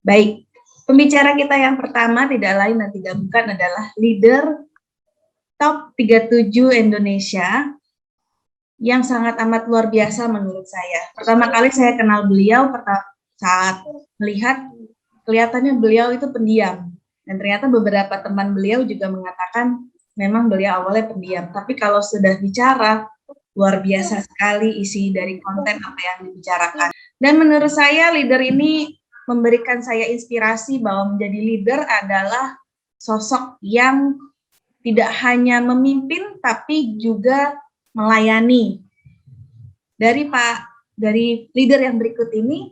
Baik, pembicara kita yang pertama tidak lain dan tidak bukan adalah leader top 37 Indonesia yang sangat amat luar biasa menurut saya. Pertama kali saya kenal beliau saat melihat kelihatannya beliau itu pendiam. Dan ternyata beberapa teman beliau juga mengatakan memang beliau awalnya pendiam. Tapi kalau sudah bicara, luar biasa sekali isi dari konten apa yang dibicarakan. Dan menurut saya leader ini memberikan saya inspirasi bahwa menjadi leader adalah sosok yang tidak hanya memimpin tapi juga melayani. Dari leader yang berikut ini,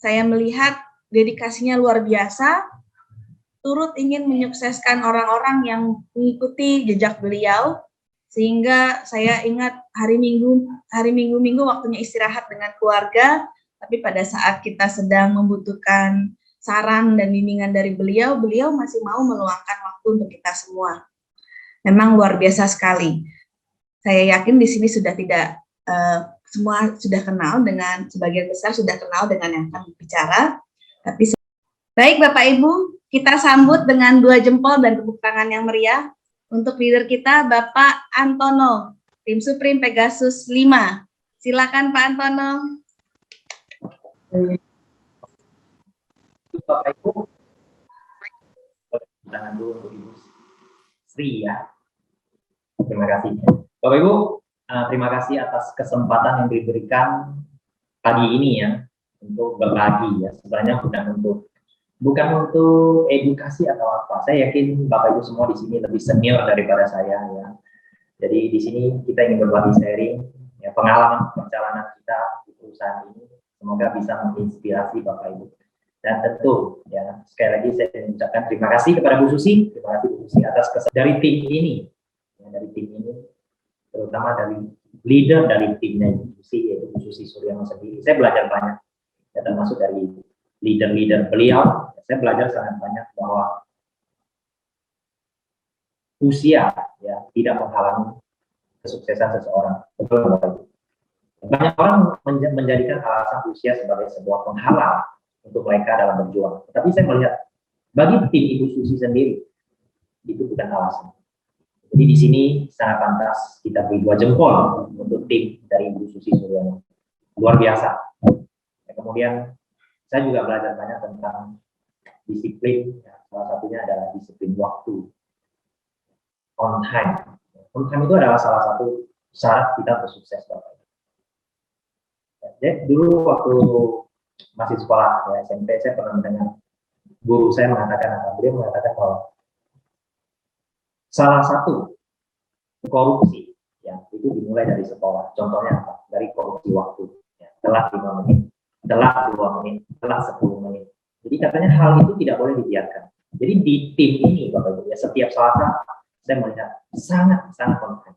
saya melihat dedikasinya luar biasa, turut ingin menyukseskan orang-orang yang mengikuti jejak beliau, sehingga saya ingat hari minggu waktunya istirahat dengan keluarga, tapi pada saat kita sedang membutuhkan saran dan bimbingan dari beliau masih mau meluangkan waktu untuk kita semua. Memang luar biasa sekali. Saya yakin di sini sudah tidak semua sudah kenal dengan, sebagian besar sudah kenal dengan yang akan bicara. Tapi baik Bapak Ibu, kita sambut dengan 2 jempol dan tepuk tangan yang meriah untuk leader kita Bapak Antono, tim Supreme Pegasus 5. Silakan Pak Antono. Bapak Ibu, tangan dulu untuk Ibu Sri ya. Terima kasih. Bapak Ibu, terima kasih atas kesempatan yang diberikan pagi ini ya untuk berbagi ya. Sebenarnya bukan untuk edukasi atau apa. Saya yakin Bapak Ibu semua di sini lebih senior daripada saya ya. Jadi di sini kita ingin berbagi sharing ya, pengalaman perjalanan kita di perusahaan ini. Semoga bisa menginspirasi Bapak Ibu. Dan tentu ya sekali lagi saya mengucapkan terima kasih kepada Bu Susi, terima kasih Bu Susi atas kesempatan dari tim ini, ya, terutama dari leader dari timnya Bu Susi, yaitu Bu Susi Suryono sendiri. Saya belajar banyak, ya, termasuk dari leader-leader beliau. Saya belajar sangat banyak bahwa usia ya tidak menghalangi kesuksesan seseorang. Betul Bapak. Banyak orang menjadikan alasan usia sebagai sebuah penghalang untuk mereka dalam berjuang. Tapi saya melihat bagi tim Ibu Susi sendiri itu bukan alasan. Jadi di sini sangat pantas kita beri 2 jempol untuk tim dari Ibu Susi Suryono. Luar biasa. Ya, kemudian saya juga belajar banyak tentang disiplin. Ya, salah satunya adalah disiplin waktu. On time. On time itu adalah salah satu syarat kita bersukses, Bapak. Ya, dulu waktu masih sekolah ya, SMP, saya pernah mendengar guru saya mengatakan, beliau mengatakan bahwa salah satu korupsi ya itu dimulai dari sekolah. Contohnya apa? Dari korupsi waktu. Ya, telat 5 menit, telat 2 menit, telat 10 menit. Jadi katanya hal itu tidak boleh dibiarkan. Jadi di tim ini Bapak Ibu ya, setiap Selasa saya melihat sangat konten.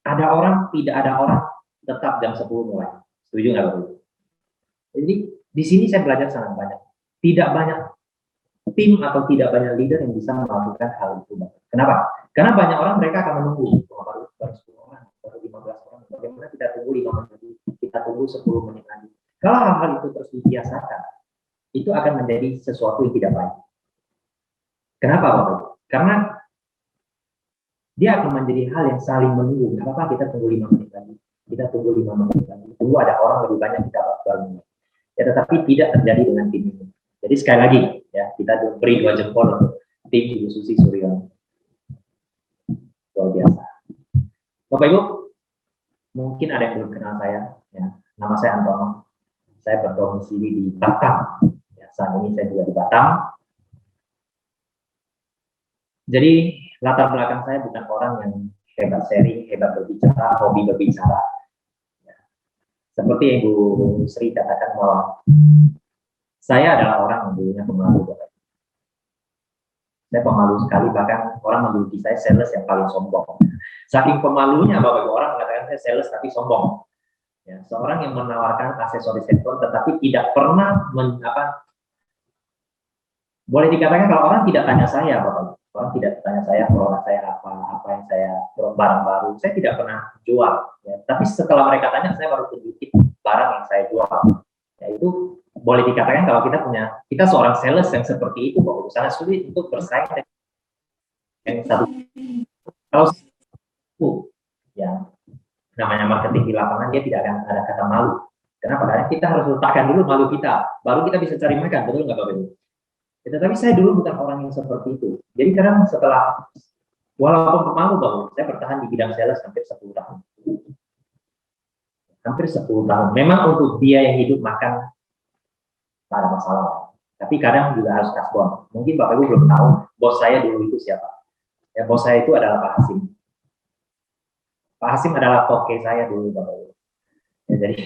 Tidak ada orang tetap jam 10 mulai. Setuju nggak Bapak Ibu? Jadi di sini saya belajar sangat banyak. Tidak banyak tim atau tidak banyak leader yang bisa melakukan hal itu. Kenapa? Karena banyak orang mereka akan menunggu. Baru 10 orang, baru 15 orang. Bagaimana kita tunggu 5 menit lagi, kita tunggu 10 menit lagi. Kalau hal-hal itu terus dibiasakan, itu akan menjadi sesuatu yang tidak baik. Kenapa Bapak? Karena dia akan menjadi hal yang saling menunggu. Nggak apa-apa kita tunggu 5 menit lagi. Kita tunggu 5 menit lagi. Tunggu ada orang lebih banyak kita baru mulai. Ya, tetapi tidak terjadi dengan tim ini. Jadi sekali lagi ya kita beri 2 jempol untuk tim Ibu Susi Suryono. Luar biasa. Bapak Ibu, mungkin ada yang belum kenal saya. Ya, nama saya Antono. Saya berdomisili di Batam. Ya, saat ini saya juga di Batam. Jadi latar belakang saya bukan orang yang hebat sharing, hebat berbicara, hobi berbicara. Ya. Seperti yang Bu Sri katakan bahwa saya adalah orang yang dulunya pemalu. Saya pemalu sekali, bahkan orang menjuluki saya sales yang paling sombong. Saking pemalunya Bapak Ibu, orang mengatakan saya sales tapi sombong. Ya, seorang yang menawarkan aksesoris handphone tetapi tidak pernah boleh dikatakan kalau orang tidak tanya saya Bapak Ibu, orang tidak tanya saya produk saya apa yang saya barang baru, saya tidak pernah jual. Ya. Tapi setelah mereka tanya, saya baru tunjukin barang yang saya jual. Yaitu boleh dikatakan kalau kita seorang sales yang seperti itu, bahwa sangat sulit untuk bersaing dengan yang satu. Kalau ya namanya marketing di lapangan, dia tidak akan ada kata malu. Kenapa? Karena kita harus letakkan dulu malu kita, baru kita bisa cari makan, betul nggak Bapak Ibu? Tetapi saya dulu bukan orang yang seperti itu. Jadi kadang setelah, walaupun malu Bapak, saya bertahan di bidang sales hampir 10 tahun. Hampir 10 tahun. Memang untuk biaya hidup makan tak ada masalah. Tapi kadang juga harus kasbon. Mungkin Bapak Ibu belum tahu, bos saya dulu itu siapa. Ya, bos saya itu adalah Pak Hasim. Pak Hasim adalah toke saya dulu Bapak Ibu. Ya, jadi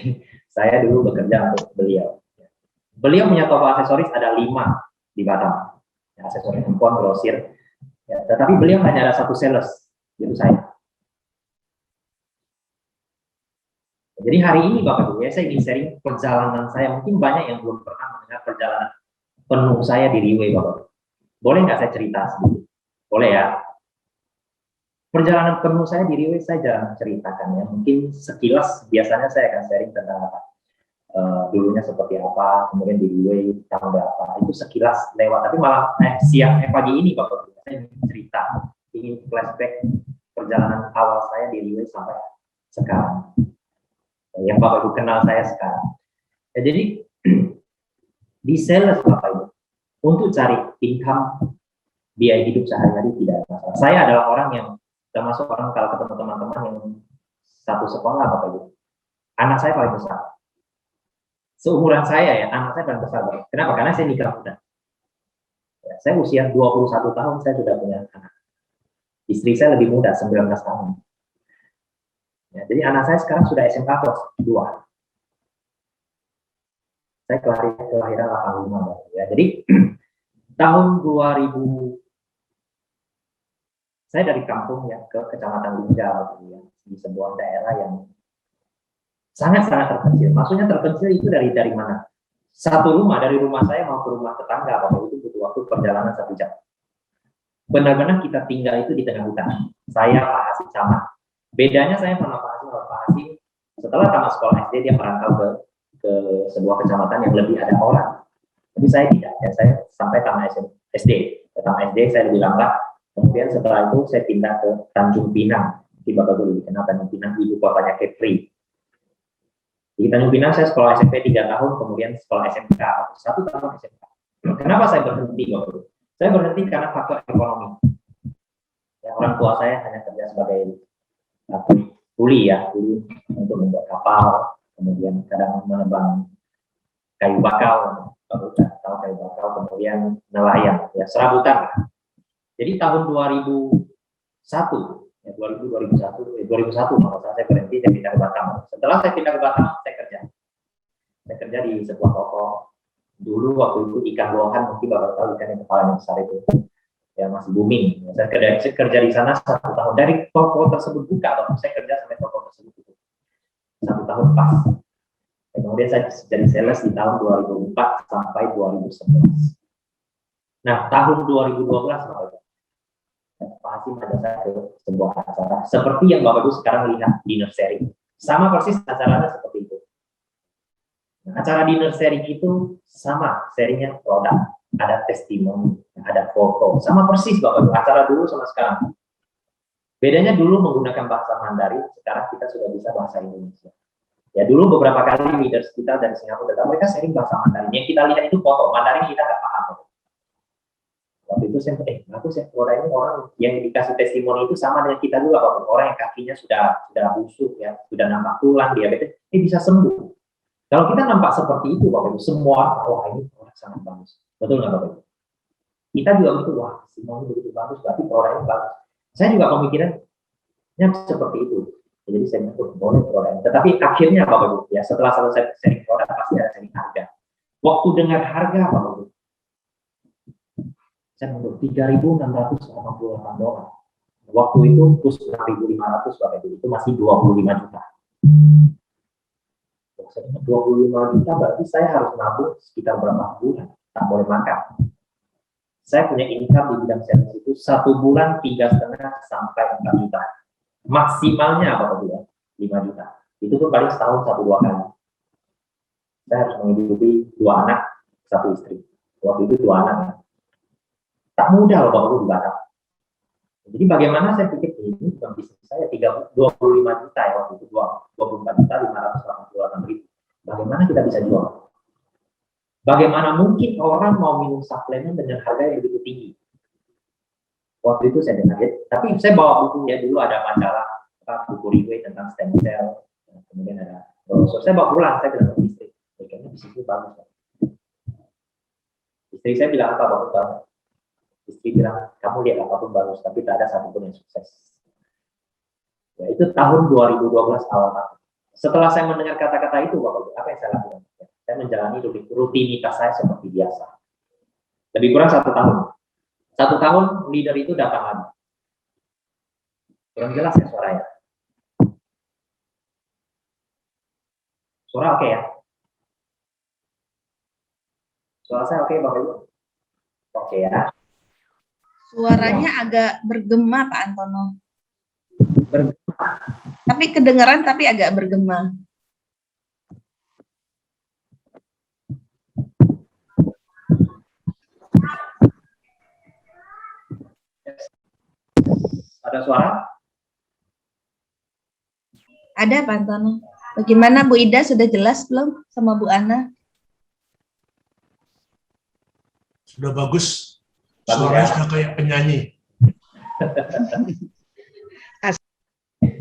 saya dulu bekerja untuk beliau. Beliau punya toko aksesoris ada 5 di Batam. Ya, aksesoris handphone, grosir. Ya, tetapi beliau hanya ada satu sales, yaitu saya. Jadi hari ini Bapak Ibu, ya, saya ingin sharing perjalanan saya. Mungkin banyak yang belum pernah mendengar perjalanan penuh saya di Riway Bapak Ibu. Boleh nggak saya cerita sedikit? Boleh ya? Perjalanan penuh saya di Riway saya jarang ceritakan ya. Mungkin sekilas biasanya saya akan sharing tentang apa. Dulunya seperti apa, kemudian di Riway tahun berapa. Itu sekilas lewat. Tapi malah siang pagi ini Bapak Ibu, saya ingin cerita, ingin flashback perjalanan awal saya di Riway sampai sekarang. Yang Bapak Ibu kenal saya sekarang. Ya, jadi di sales Bapak Ibu, untuk cari income biaya hidup sehari-hari tidak ada masalah. Saya adalah orang yang termasuk orang kalau ketemu teman-teman yang satu sekolah Bapak Ibu. Anak saya paling besar. Seumuran saya ya, anak saya paling besar Bapak. Kenapa? Karena saya nikah muda. Ya, saya usia 21 tahun saya sudah punya anak. Istri saya lebih muda, 19 tahun. Ya, jadi anak saya sekarang sudah SMK kelas 2. Saya kelahiran 85. Ya. Jadi tahun 2000, saya dari kampung ya ke Kecamatan Lingga ya, di sebuah daerah yang sangat-sangat terpencil. Maksudnya terpencil itu dari mana? Satu rumah, dari rumah saya mau ke rumah tetangga, Bapak, itu butuh waktu perjalanan 1 jam. Benar-benar kita tinggal itu di tengah hutan. Saya Pak Hasim sama. Bedanya saya sama Pak Hasim, setelah tamat sekolah SD dia merantau ke sebuah kecamatan yang lebih ada orang. Tapi saya tidak, ya, saya sampai tamat SD. Tamat SD saya lebih lambat. Kemudian setelah itu saya pindah ke Tanjung Pinang. Di Bapak dulu dikenal Tanjung Pinang, ibu kotanya Kepri. Di Tanjung Pinang saya sekolah SMP 3 tahun, kemudian sekolah SMK 1 tahun SMK. Kenapa saya berhenti Bapak? Saya berhenti karena faktor ekonomi. Ya, orang tua saya hanya kerja sebagai kuli untuk membuat kapal, kemudian kadang menebang kayu bakal, tahu kayu bakal, kemudian nelayan, ya serabutan. Jadi tahun 2001, ya 2001 kalau saya berhenti, saya pindah ke Batam. Setelah saya pindah ke Batam, saya kerja di sebuah toko. Dulu waktu itu ikan lohan, mungkin Bapak tahu ikan yang kepala yang besar itu. Ya masih booming. Saya kerja di sana 1 tahun. Dari toko tersebut buka, saya kerja sampai toko tersebut tutup. 1 tahun pas. Dan kemudian saya jadi sales di tahun 2004 sampai 2011. Nah, tahun 2012 Pak Hasim ada saya ke sebuah acara seperti yang Bapak Ibu sekarang lihat dinner sharing. Sama persis acaranya seperti itu. Nah, acara dinner sharing itu sama sharingnya produk. Ada testimoni, ada foto, sama persis Bapak Ibu, acara dulu sama sekarang. Bedanya dulu menggunakan bahasa Mandarin, sekarang kita sudah bisa bahasa Indonesia. Ya dulu beberapa kali leaders kita dari Singapura, mereka sharing bahasa Mandarin. Yang kita lihat itu foto, Mandarin kita nggak paham. Waktu itu saya produk ini orang yang dikasih testimoni itu sama dengan kita dulu, Bapak Ibu. Orang yang kakinya sudah busuk, ya, sudah nampak tulang, diabetes, bisa sembuh. Kalau kita nampak seperti itu, Bapak Ibu, semua, wah ini orang sangat bagus. Betul nggak Bapak Ibu? Kita juga begitu, wah semuanya begitu bagus, berarti produknya bagus. Saya juga pemikirannya seperti itu. Jadi saya boleh produknya. Tetapi akhirnya Bapak Ibu, ya setelah selesai sharing produk pasti ada sharing harga. Waktu dengar harga Bapak Ibu, saya mundur $3.688. Waktu itu plus 6.500 Bapak Ibu, itu masih 25 juta. 25 juta berarti saya harus nabung sekitar berapa bulan, tak boleh makan. Saya punya income di bidang sales itu 1 bulan 3,5 sampai 4 juta. Maksimalnya apa Bapak 5 juta. Itu pun paling setahun 1-2 kali. Saya harus menghidupi 2 anak, 1 istri. Waktu itu 2 anak. Tak mudah loh Bapak Ibu di Batam. Jadi bagaimana saya pikir ini bukan bisnis saya 25 juta ya waktu itu 24 juta 588 ribu. Bagaimana kita bisa jual? Bagaimana mungkin orang mau minum suplemen dengan harga yang begitu tinggi? Waktu itu saya dengar ya, tapi saya bawa bukunya dulu, ada majalah buku Riway tentang stem cell, kemudian ada brosur. Saya bawa pulang, saya bilang ke istri, kayaknya bisnis itu bagus. Istri saya bilang apa bagus banget. Istri bilang, kamu lihat apapun bagus, tapi tak ada satupun yang sukses. Ya, itu tahun 2012 awal tahun. Setelah saya mendengar kata-kata itu, apa yang saya lakukan? Saya menjalani rutinitas saya seperti biasa. Lebih kurang 1 tahun. 1 tahun leader itu datang lagi. Kurang jelas ya suaranya? Suara oke ya? Suara saya oke Bapak Ibu? Oke ya. Suaranya agak bergema Pak Antono. Bergema. Tapi kedengaran tapi agak bergema. Ada suara? Ada Pak Antono. Bagaimana Bu Ida, sudah jelas belum sama Bu Ana? Sudah bagus. Suaranya sudah kayak penyanyi.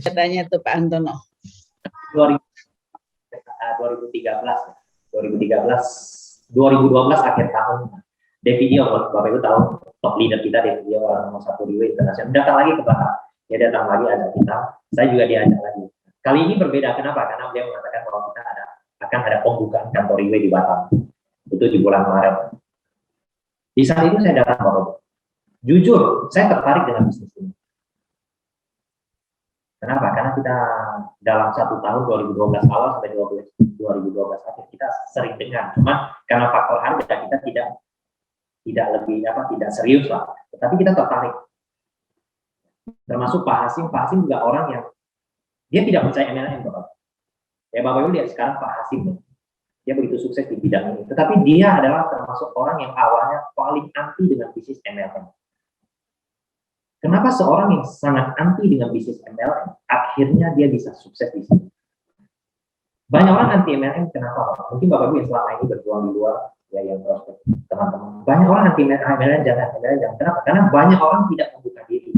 Katanya tuh Pak Antono. 2012 akhir tahun. Devidio, Bapak Ibu tahu, top leader kita Devidio, orang nomor 1 di internasional. Datang lagi ke Batam. Dia datang lagi ajak kita. Saya juga diajak lagi. Kali ini berbeda. Kenapa? Karena beliau mengatakan bahwa kita akan ada pembukaan kantor Riway di Batam. Itu di bulan Maret. Di saat itu saya datang Bapak Ibu. Jujur, saya tertarik dengan bisnis ini. Kenapa? Karena kita dalam 1 tahun 2012 awal sampai 2012 akhir kita sering dengar, cuma karena faktor harga kita tidak serius lah. Tetapi kita tertarik. Termasuk Pak Hasim juga orang yang dia tidak percaya MLM Bapak. Ya Bapak Ibu lihat sekarang Pak Hasim, dia begitu sukses di bidang ini. Tetapi dia adalah termasuk orang yang awalnya paling anti dengan bisnis MLM. Kenapa seorang yang sangat anti dengan bisnis MLM, akhirnya dia bisa sukses di sini? Banyak orang anti MLM, kenapa? Mungkin Bapak Ibu yang selama ini berjuang di luar, ya yang prospek teman-teman. Banyak orang anti MLM, jangan. Kenapa? Karena banyak orang tidak membuka diri.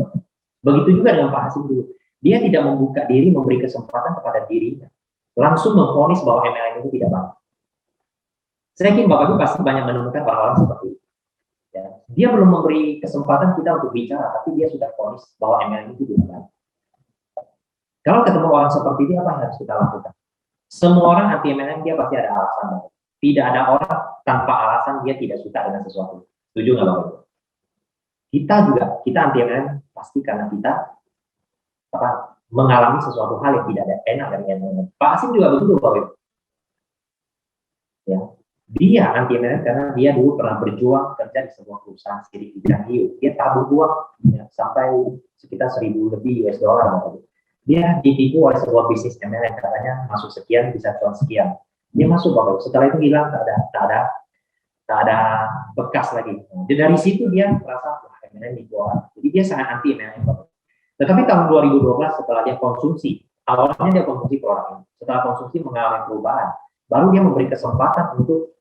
Begitu juga dengan Pak Hasim dulu. Dia tidak membuka diri, memberi kesempatan kepada dirinya. Langsung memvonis bahwa MLM itu tidak baik. Saya yakin Bapak Ibu pasti banyak menemukan orang-orang seperti itu. Ya, dia belum memberi kesempatan kita untuk bicara, tapi dia sudah vonis bahwa MLM itu tidak baik. Kalau ketemu orang seperti ini, apa yang harus kita lakukan? Semua orang anti MLM dia pasti ada alasan. Tidak ada orang tanpa alasan dia tidak suka dengan sesuatu. Setuju nggak Bapak Ibu? Kita anti MLM pasti karena kita mengalami sesuatu hal yang tidak ada enak dari MLM. Pak Hasim juga begitu Bapak Ibu. Ya. Dia anti MLM karena dia dulu pernah berjuang kerja di sebuah perusahaan sidik di bidang hiu. Dia tabung uang ya, sampai sekitar 1.000 lebih US dollar. Dia ditipu oleh sebuah bisnis MLM, katanya masuk sekian bisa cuan sekian. Dia masuk Bapak. Setelah itu hilang, tak ada bekas lagi. Jadi dari situ dia merasa wah MLM dibuang. Jadi dia sangat anti MLM Bapak. Tetapi tahun 2012 setelah dia konsumsi, awalnya dia konsumsi produk ini. Setelah konsumsi mengalami perubahan, baru dia memberi kesempatan untuk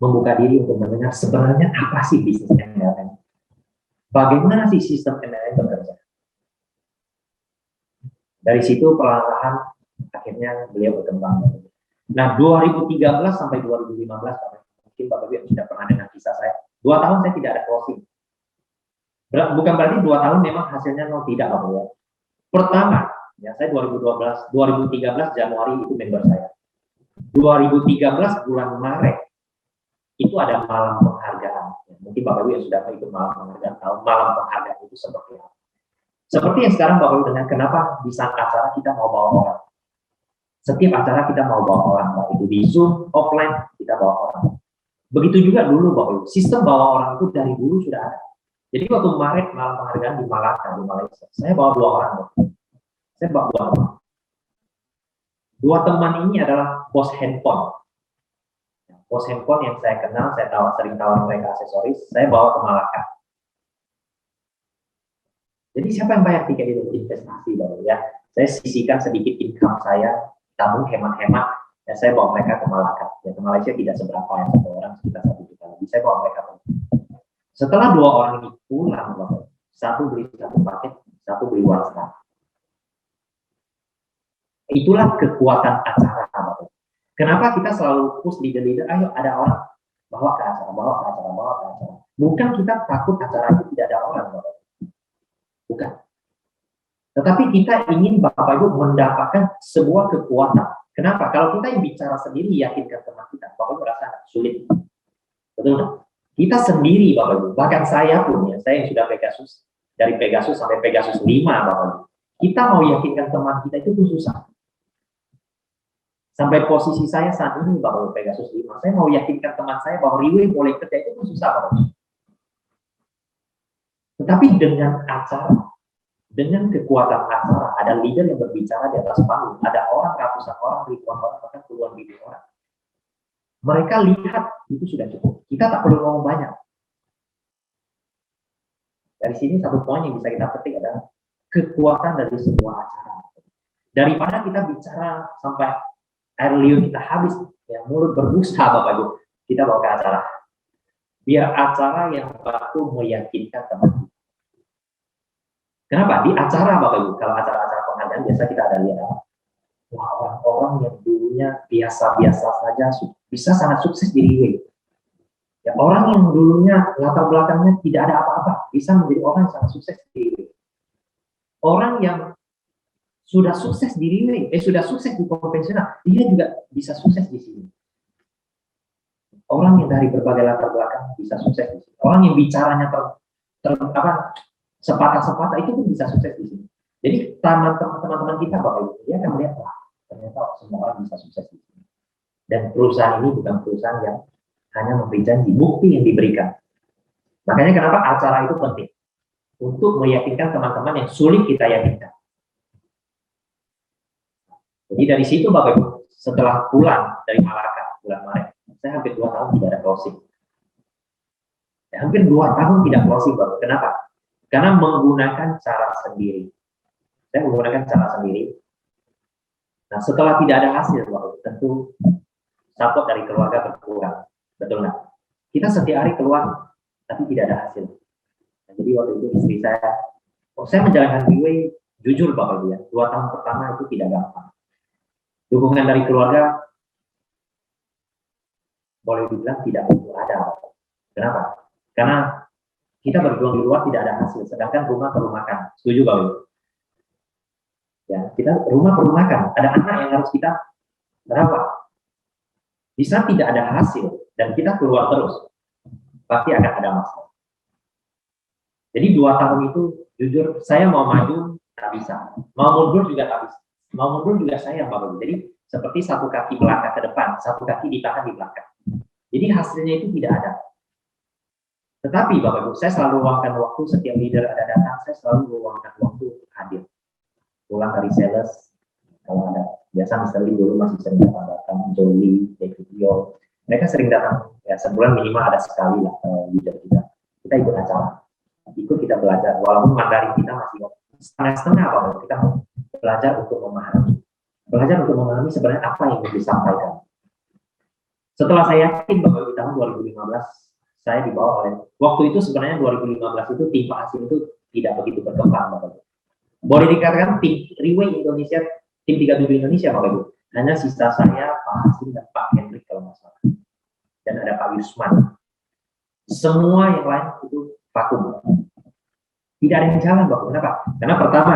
membuka diri untuk mendengar sebenarnya apa sih bisnis MLM. Bagaimana sih sistem MLM bekerja. Dari situ perlahan-lahan akhirnya beliau berkembang. Nah 2013 sampai 2015, mungkin Bapak Ibu sudah pernah dengar kisah saya. 2 tahun saya tidak ada closing. Bukan berarti 2 tahun memang hasilnya tidak Bapak Ibu. Pertama, ya saya 2013 Januari itu member saya. 2013 bulan Maret itu ada malam penghargaan. Mungkin Bapak Ibu yang sudah ikut malam penghargaan tahu malam penghargaan itu seperti apa. Seperti yang sekarang Bapak Ibu dengar, kenapa di saat acara kita mau bawa orang. Setiap acara kita mau bawa orang, Bapak Ibu di Zoom, offline kita bawa orang. Begitu juga dulu Bapak Ibu, sistem bawa orang itu dari dulu sudah ada. Jadi waktu Maret malam penghargaan di Malaka, di Malaysia, saya bawa 2 orang. Saya bawa 2 orang. Dua teman ini adalah bos handphone. Bos handphone yang saya kenal, saya sering tawar mereka aksesoris, saya bawa ke Malaka. Jadi siapa yang bayar tiket itu? Investasi Bapak ya. Saya sisihkan sedikit income saya, tabung hemat-hemat, dan saya bawa mereka ke Malaka. Ya, ke Malaysia tidak seberapa ya, satu orang sekitar 1 juta lebih. Saya bawa mereka ke. Setelah 2 orang ini pulang, Bapak, satu beli 1 paket, satu beli one-stop. Itulah kekuatan acara, Bapak. Kenapa kita selalu push leader-leader, ayo ada orang, bawa ke acara, bawa ke acara, bawa ke acara. Bukan kita takut acara itu tidak ada orang, Bapak. Bukan. Tetapi kita ingin Bapak Ibu mendapatkan sebuah kekuatan. Kenapa? Kalau kita yang bicara sendiri, yakinkan teman kita, Bapak Ibu rasa sulit. Betul nggak? Kita sendiri, Bapak Ibu, bahkan saya pun, ya, saya yang sudah Pegasus, dari Pegasus sampai Pegasus 5, Bapak Ibu. Kita mau yakinkan teman kita itu pun susah. Sampai posisi saya saat ini, Bapak Ibu, Pegasus 5, saya mau yakinkan teman saya bahwa Riway boleh kerja itu pun susah, Bapak Ibu. Tetapi dengan acara, dengan kekuatan acara, ada leader yang berbicara di atas panggung, ada orang, ratusan orang, ribuan orang, bahkan puluhan ribu orang. Mereka lihat itu sudah cukup. Kita tak perlu ngomong banyak. Dari sini satu poin yang bisa kita petik adalah kekuatan dari sebuah acara. Daripada kita bicara sampai air liur kita habis, ya, mulut berbusa, Bapak Ibu, kita bawa ke acara. Biar acara yang baku meyakinkan teman kita. Kenapa? Di acara, Bapak Ibu, kalau acara-acara penghargaan biasa kita ada lihat orang-orang yang dulunya biasa-biasa saja bisa sangat sukses di Riway. Ya, orang yang dulunya latar belakangnya tidak ada apa-apa bisa menjadi orang yang sangat sukses di Riway. Orang yang sudah sukses di Riway, sudah sukses di konvensional, dia juga bisa sukses di sini. Orang yang dari berbagai latar belakang bisa sukses di sini. Orang yang bicaranya sepatah-sepatah itu pun bisa sukses di sini. Jadi teman-teman kita, Bapak Ibu, dia akan melihat, wah, ternyata semua orang bisa sukses di sini. Dan perusahaan ini bukan perusahaan yang hanya memberi janji, bukti yang diberikan. Makanya kenapa acara itu penting untuk meyakinkan teman-teman yang sulit kita yakinkan. Jadi dari situ, Bapak Ibu, setelah pulang dari Malaka bulan Maret, saya hampir 2 tahun tidak ada closing. Ya, hampir 2 tahun tidak closing, Bapak. Kenapa? Karena menggunakan cara sendiri. Saya menggunakan cara sendiri. Nah, setelah tidak ada hasil, Bapak, tentu support dari keluarga berkurang. Betul nggak? Kita setiap hari keluar, tapi tidak ada hasil. Nah, jadi waktu itu istri saya menjalankan Riway, jujur Bapak Ibu, ya, 2 tahun pertama itu tidak gampang. Dukungan dari keluarga boleh dibilang tidak begitu ada. Kenapa? Karena kita berjuang di luar tidak ada hasil, sedangkan rumah perlu makan. Setuju Bapak Ibu? Ya, kita rumah perlu makan. Ada anak yang harus kita merawat. Bisa tidak ada hasil dan kita keluar terus, pasti akan ada masalah. Jadi 2 tahun itu jujur saya mau maju tak bisa, mau mundur juga tak bisa. Mau mundur juga saya Bapak Ibu. Jadi seperti satu kaki melangkah ke depan, satu kaki ditahan di belakang. Jadi hasilnya itu tidak ada. Tetapi Bapak Ibu, saya selalu luangkan waktu setiap leader ada datang, saya selalu luangkan waktu untuk hadir. Pulang dari sales, kalau ada biasa misalnya dulu masih sering datang Jolie, David Yo, mereka sering datang ya sebulan minimal ada sekali lah leader kita ikut acara, ikut kita belajar walaupun Mandarin kita masih setengah-setengah Bapak, kita belajar untuk memahami sebenarnya apa yang ingin disampaikan. Setelah saya yakin bahwa di tahun 2015 saya dibawa oleh, waktu itu sebenarnya 2015 itu tim Pak Hasim itu tidak begitu berkembang Bapak. Boleh dikatakan tim Riway Indonesia, tim 37 Indonesia Bapak Ibu, hanya sisa saya, Pak Hasim dan Pak Hendrik kalau nggak salah, dan ada Pak Yusman. Semua yang lain itu vakum. Tidak ada yang jalan Bapak. Kenapa? Karena pertama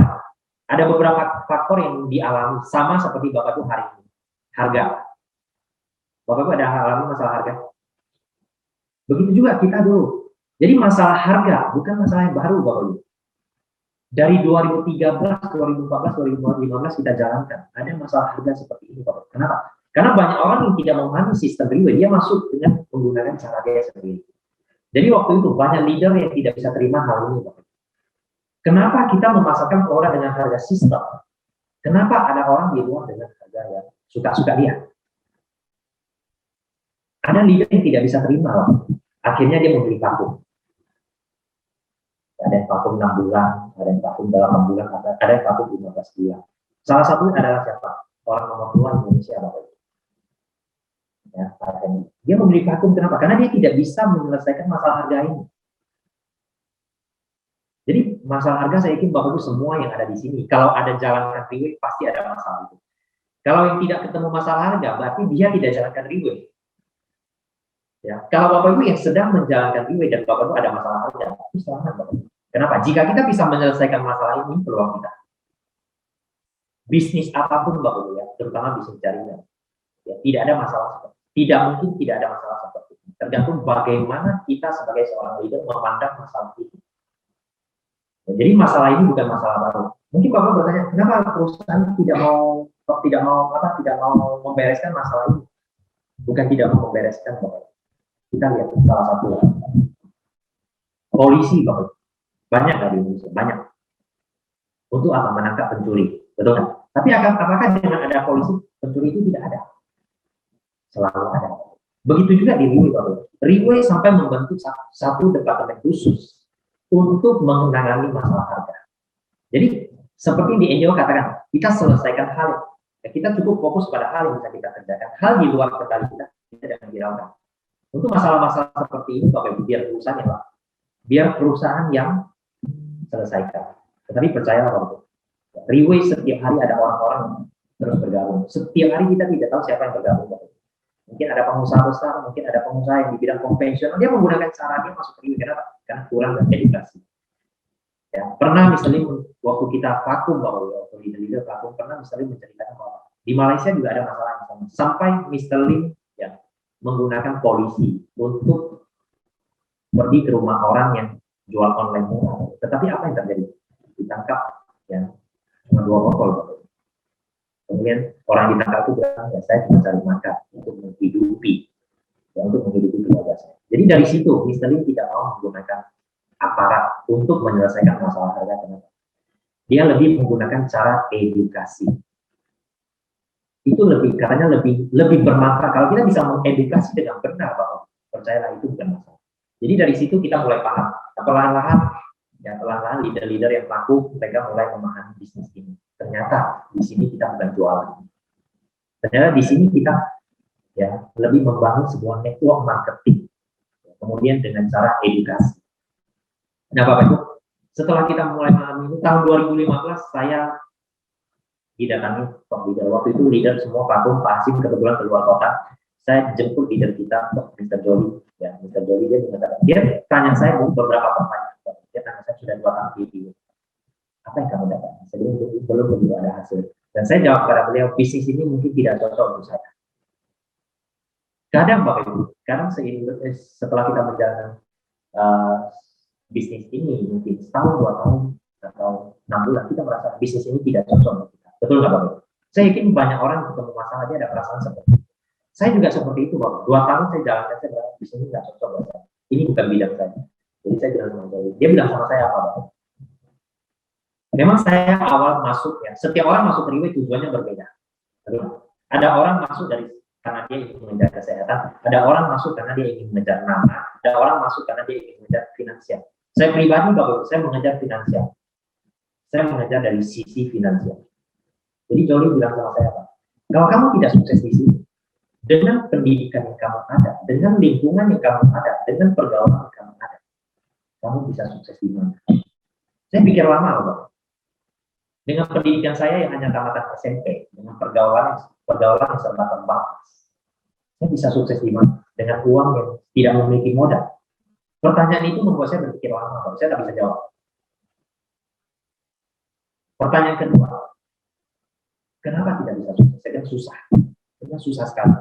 ada beberapa faktor yang dialami sama seperti Bapak itu hari ini. Harga. Bapak Ibu ada alami masalah harga? Begitu juga kita dulu. Jadi masalah harga bukan masalah yang baru Bapak Ibu. Dari 2013, 2014, 2015 kita jalankan. Ada masalah harga seperti ini Bapak. Kenapa? Karena banyak orang yang tidak memahami sistem Riway, dia masuk dengan menggunakan cara dia sendiri. Jadi waktu itu banyak leader yang tidak bisa terima hal ini Bapak. Kenapa kita memasarkan produk dengan harga sistem? Kenapa ada orang di luar dengan harga yang suka-suka dia. Ada leader yang tidak bisa terima, akhirnya dia membeli vakum. Ada yang vakum 6 bulan, ada yang vakum dalam 6 bulan, ada yang vakum 15 bulan. Salah satunya adalah siapa? Orang nomor 2 Indonesia, Bapak. Ya, dia membeli vakum, kenapa? Karena dia tidak bisa menyelesaikan masalah harga ini. Jadi masalah harga saya yakin Bapak Ibu semua yang ada di sini, kalau ada jalankan freeway pasti ada masalah itu. Kalau yang tidak ketemu masalah harga, berarti dia tidak jalankan freeway. Ya, kalau Bapak Ibu yang sedang menjalankan freeway dan Bapak Ibu ada masalah harga, itu selamat Bapak Ibu. Kenapa? Jika kita bisa menyelesaikan masalah ini, peluang kita. Bisnis apapun Bapak Ibu ya, terutama bisnis jaringan, ya, tidak ada masalah seperti itu. Tidak mungkin tidak ada masalah seperti itu. Tergantung bagaimana kita sebagai seorang leader memandang masalah itu. Ya, jadi masalah ini bukan masalah baru. Mungkin Bapak bertanya, kenapa perusahaan tidak mau membereskan masalah ini? Bukan tidak mau membereskan Bapak. Kita lihat salah satu polisi Bapak. Banyak dari Indonesia, banyak. Untuk apa? Menangkap pencuri, betul kan? Tapi apakah dengan ada polisi pencuri itu tidak ada? Selalu ada. Begitu juga di Riway, Bapak. Riway sampai membentuk satu departemen khusus untuk menangani masalah harga. Jadi seperti di NGO katakan, kita selesaikan hal, ya, kita cukup fokus pada hal yang bisa kita kerjakan. Hal di luar kendali kita jangan hiraukan. Untuk masalah-masalah seperti ini, Bapak Ibu, biar perusahaan yang selesaikan. Tetapi percayalah Bapak Ibu, Riway setiap hari ada orang-orang yang terus bergabung. Setiap hari kita tidak tahu siapa yang bergabung, Bapak Ibu. Mungkin ada pengusaha besar, mungkin ada pengusaha yang di bidang konvensional, dia menggunakan cara dia masuk Riway. Kenapa? Karena kurang edukasi. Ya, pernah misalnya waktu kita vakum, waktu leader vakum, pernah misalnya menceritakan bahwa di Malaysia juga ada masalah yang sama. Sampai Mr. Lim ya, menggunakan polisi untuk pergi ke rumah orang yang jual online murah. Tetapi apa yang terjadi? Ditangkap ya, cuma 2 botol. Kemudian orang ditangkap itu bilang, ya saya cuma cari makan untuk menghidupi, ya, untuk menghidupi keluarga saya. Jadi dari situ, Mr. Lim tidak mau menggunakan aparat untuk menyelesaikan masalah harga. Kenapa? Dia lebih menggunakan cara edukasi. Itu katanya lebih bermanfaat. Kalau kita bisa mengedukasi dengan benar, Bapak, percayalah itu bukan masalah. Jadi dari situ kita mulai paham. Perlahan-lahan leader-leader yang laku, mereka mulai memahami bisnis ini. Ternyata di sini kita bukan jualan. Ternyata di sini kita ya lebih membangun sebuah network marketing. Kemudian dengan cara edukasi. Nah Bapak Ibu, setelah kita mulai memahami ini, tahun 2015 saya didatangi top leader. Waktu itu leader semua vakum, Pak Hasim kebetulan keluar kota. Saya jemput leader kita, Mr. Jolly. Ya, Mr. Jolly dia mengatakan, dia tanya saya beberapa pertanyaan. Dia tanya saya sudah 2 tahun di apa yang kamu dapat? Saya belum ada hasil. Dan saya jawab kepada beliau, bisnis ini mungkin tidak cocok untuk saya. Kadang Bapak Ibu, kadang setelah kita menjalankan bisnis ini mungkin setahun, 2 tahun, atau 6 bulan, kita merasa bisnis ini tidak cocok untuk kita. Betul nggak Bapak? Saya yakin banyak orang ketemu masalah dia ada perasaan seperti itu. Saya juga seperti itu Bapak. 2 tahun saya jalankan, saya bilang bisnis ini nggak cocok buat saya. Ini bukan bidang saya. Jadi saya bilang sama dia. Dia bilang sama saya apa Bapak? Memang saya awal masuk ya. Setiap orang masuk Riway tujuannya berbeda. Ada orang masuk karena dia ingin mengejar kesehatan. Ada orang masuk karena dia ingin mengejar nama. Ada orang masuk karena dia ingin mengejar finansial. Saya pribadi Bapak, saya mengejar finansial. Saya mengejar dari sisi finansial. Jadi Jolly bilang sama saya, Pak, kalau kamu tidak sukses di sini, dengan pendidikan yang kamu ada, dengan lingkungan yang kamu ada, dengan pergaulan yang kamu ada, kamu bisa sukses di mana? Saya pikir lama, Pak. Dengan pendidikan saya yang hanya tamatan SMP, dengan pergaulan yang serba terbatas, saya bisa sukses di mana? Dengan uang yang tidak memiliki modal. Pertanyaan itu membuat saya berpikir lama, Pak. Saya tak bisa jawab. Pertanyaan kedua, kenapa tidak bisa sukses? Saya kan susah. Karena susah sekali.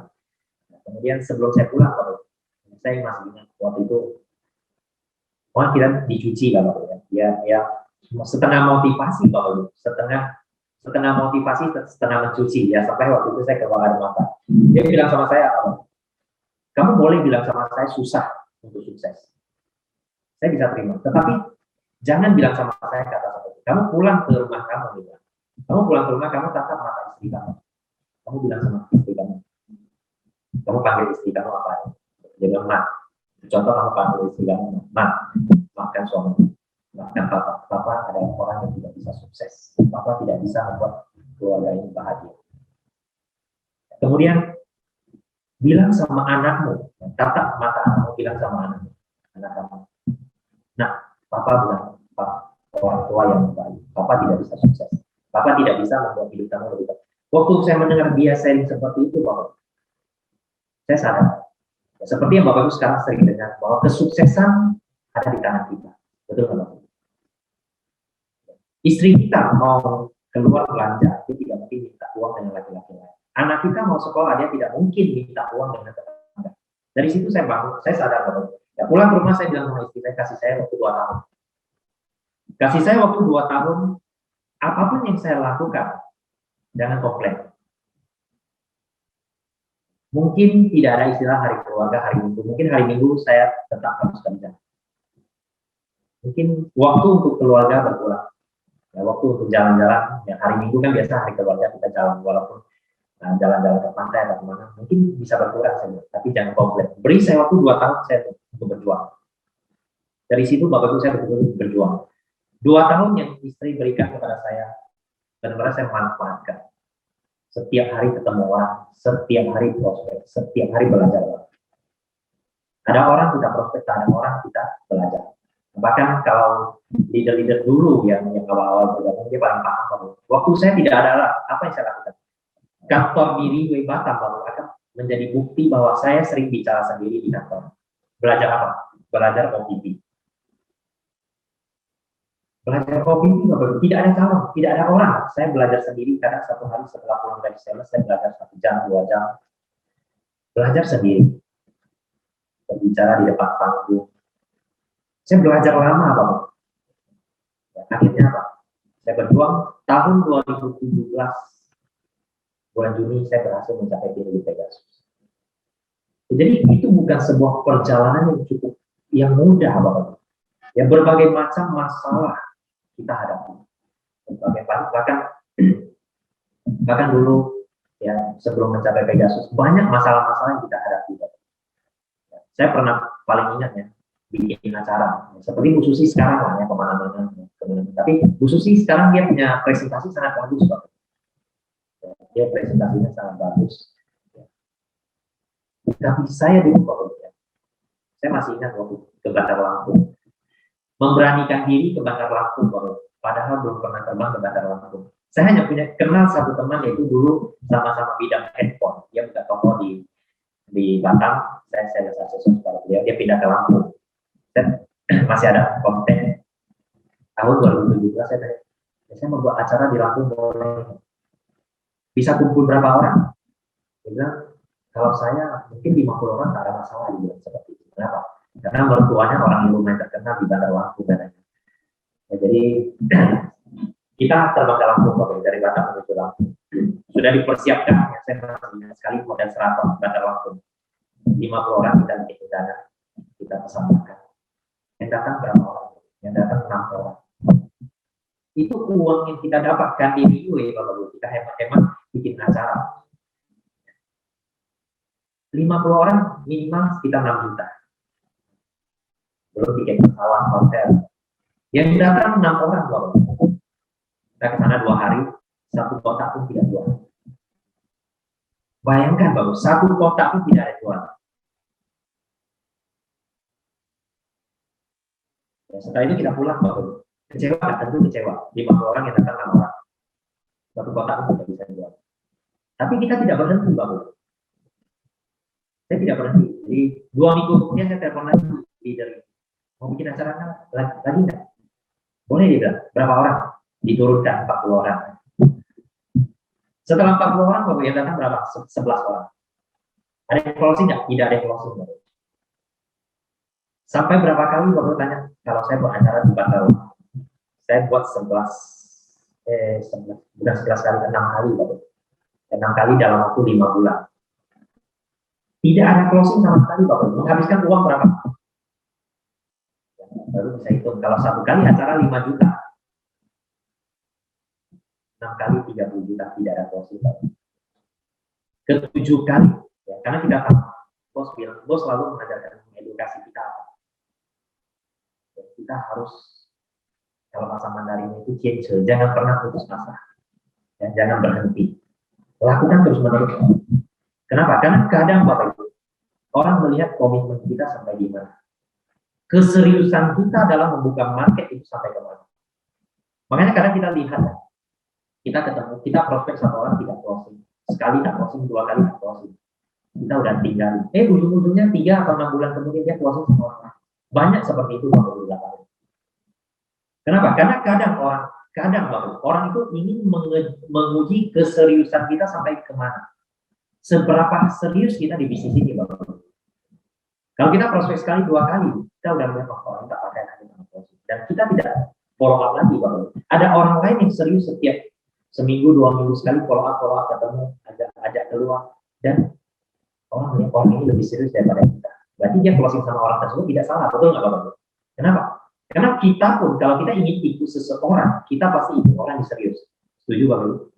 Nah, kemudian sebelum saya pulang, Pak, saya masih ingat waktu itu, uang kita dicuci lah, Pak. Ya, setengah motivasi, Pak. Setengah motivasi, setengah mencuci. Ya, sampai waktu itu saya keluar air mata. Dia bilang sama saya, Pak, kamu boleh bilang sama saya susah untuk sukses. Saya bisa terima. Tetapi jangan bilang sama saya kata seperti itu. Kamu pulang ke rumah kamu, gitu. Kamu pulang ke rumah kamu tatap mata istri kamu. kamu bilang sama istri kamu panggil istri kamu apa? Dia bilang, "Ma." Contoh kamu panggil istri kamu, "Ma, maafkan suami, maafkan papa. Papa adalah orang yang tidak bisa sukses. Papa tidak bisa membuat keluarga ini bahagia." Kemudian bilang sama anakmu, tatap mata anakmu, bilang sama anakmu, anak kamu, "Nah, papa bilang, papa orang tua yang baik. Papa tidak bisa sukses. Papa tidak bisa membuat hidup kamu lebih baik." Waktu saya mendengar dia sharing seperti itu, Bapak, saya sadar. Seperti yang Bapak Ibu sekarang sering dengar, bahwa kesuksesan ada di tangan kita. Betul nggak, Bapak? Istri kita mau keluar belanja, dia tidak mungkin minta uang dengan laki-laki lain. Anak kita mau sekolah, dia tidak mungkin minta uang dengan tetangga. Dari situ saya bangun, saya sadar bahwa ya pulang ke rumah saya bilang sama istri saya, kasih saya waktu 2 tahun. Kasih saya waktu 2 tahun, apapun yang saya lakukan, jangan komplain. Mungkin tidak ada istilah hari keluarga hari Minggu. Mungkin hari Minggu saya tetap harus kerja. Mungkin waktu untuk keluarga berkurang. Ya, waktu untuk jalan-jalan. Ya, hari Minggu kan biasa hari keluarga kita jalan, walaupun jalan-jalan ke pantai atau kemana. Mungkin bisa berkurang saja, tapi jangan komplain. Beri saya waktu 2 tahun saya untuk berjuang. Dari situ Bapak Ibu saya betul-betul berjuang. 2 tahun yang istri berikan kepada saya, benar-benar saya manfaatkan. Setiap hari ketemu orang, setiap hari prospek, setiap hari belajar orang. Ada orang kita prospek, ada orang kita belajar. Bahkan kalau leader-leader dulu yang awal-awal bergabung, dia paling paham. Waktu saya tidak ada apa yang saya lakukan. Kantor diri Way Batam baru akan menjadi bukti bahwa saya sering bicara sendiri di kantor. Belajar apa? Belajar OPP. Belajar OPP, tidak ada calon, tidak ada orang. Saya belajar sendiri, kadang satu hari setelah pulang dari sales, saya belajar 1 jam, 2 jam. Belajar sendiri. Berbicara di depan panggung. Saya belajar lama, Bapak. Ya, akhirnya apa? Saya berjuang tahun 2017, bulan Juni, saya berhasil mencapai di Pegasus. Jadi itu bukan sebuah perjalanan yang cukup, yang mudah, Bapak. Ya, berbagai macam masalah kita hadapi. Bahkan dulu ya sebelum mencapai Pegasus banyak masalah-masalah yang kita hadapi. Saya pernah paling ingat ya bikin acara seperti Bu Susi sekarang lah ya kemana-mana. Tapi Bu Susi sekarang dia punya presentasi sangat bagus, Pak. Dia presentasinya sangat bagus. Tapi saya dulu Pak, saya masih ingat waktu ke Bandar Lampung. Memberanikan diri ke Bandar Lampung, padahal belum pernah terbang ke Bandar Lampung. Saya hanya kenal satu teman, yaitu dulu sama-sama bidang handphone. Dia buka toko di Batam, saya sales aksesoris pada dia pindah ke Lampung. Dan masih ada konten tahun 2017 saya tanya, saya mau buat acara di Lampung, boleh? Bisa kumpul berapa orang? Dia bilang, kalau saya mungkin 50 orang tak ada masalah, dia bilang seperti itu. Kenapa? Karena mertuanya orang yang lumayan terkenal di Bandar Lampung katanya. Ya, jadi kita terbang ke Lampung dari Batam menuju Lampung. Sudah dipersiapkan, ya, saya masih ingat sekali model 100 Bandar Lampung. 50 orang kita bikin undangan, kita pesan makan. Yang datang berapa orang? Yang datang 6 orang. Itu uang yang kita dapatkan di Riwe, kalau kita hemat-hemat bikin acara. 50 orang minimal sekitar 6 juta. Belum tiket pesawat, hotel. Yang datang 6 orang, Bapak. Kita ke sana 2 hari, 1 kotak pun tidak jual. Bayangkan, Bapak, 1 kotak pun tidak ada jual. Ya, setelah itu kita pulang, Bapak. Kecewa, tentu kecewa. 50 orang yang datang 6 orang. 1 kotak pun tidak bisa jual. Tapi kita tidak berhenti, Bapak. Saya tidak berhenti. Jadi 2 minggu kemudian saya telepon lagi leader. Mau bikin acara lagi nggak? Boleh dia bilang. Berapa orang? Diturunkan 40 orang. Setelah 40 orang, Bapak yang datang berapa? 11 orang. Ada yang closing nggak? Tidak ada yang closing. Bapak. Sampai berapa kali Bapak tanya, kalau saya buat acara di Bandar Lampung, saya buat 11 kali, 6 kali Bapak. 6 kali dalam waktu 5 bulan. Tidak ada closing sama sekali Bapak. Menghabiskan uang berapa? Baru bisa hitung. Kalau 1 kali acara 5 juta. 6 kali 30 juta, tidak ada closing. ketujuh kali, ya, karena kita tahu bos selalu mengajarkan edukasi kita. Ya, kita harus, kalau bahasa Mandarin itu jangan pernah putus asa, ya, jangan berhenti, lakukan terus menerus. Kenapa? Karena kadang Bapak Ibu, orang melihat komitmen kita sampai di mana, keseriusan kita dalam membuka market itu sampai ke mana. Makanya kadang kita lihat, kita ketemu, kita prospek satu orang tidak closing, sekali tak closing, dua kali tak closing, kita udah tinggal. Ujung-ujungnya 3 atau 6 bulan kemudian dia closing sama orang. Banyak seperti itu Bapak Ibu. Kenapa? Karena kadang Bapak, orang itu ingin menguji keseriusan kita sampai kemana. Seberapa serius kita di bisnis ini Bapak. Kalau kita prospek sekali, 2 kali, kita udah melihat orang tak pakai lagi sama closing. Dan kita tidak follow up lagi Bapak. Ada orang lain yang serius setiap seminggu, 2 minggu sekali follow up, ketemu, ajak keluar, dan orang melihat orang ini lebih serius daripada kita. Berarti dia closing sama orang tersebut tidak salah, betul nggak Bapak? Kenapa? Karena kita pun, kalau kita ingin ikut seseorang, kita pasti ikut orang yang serius. Setuju Bapak?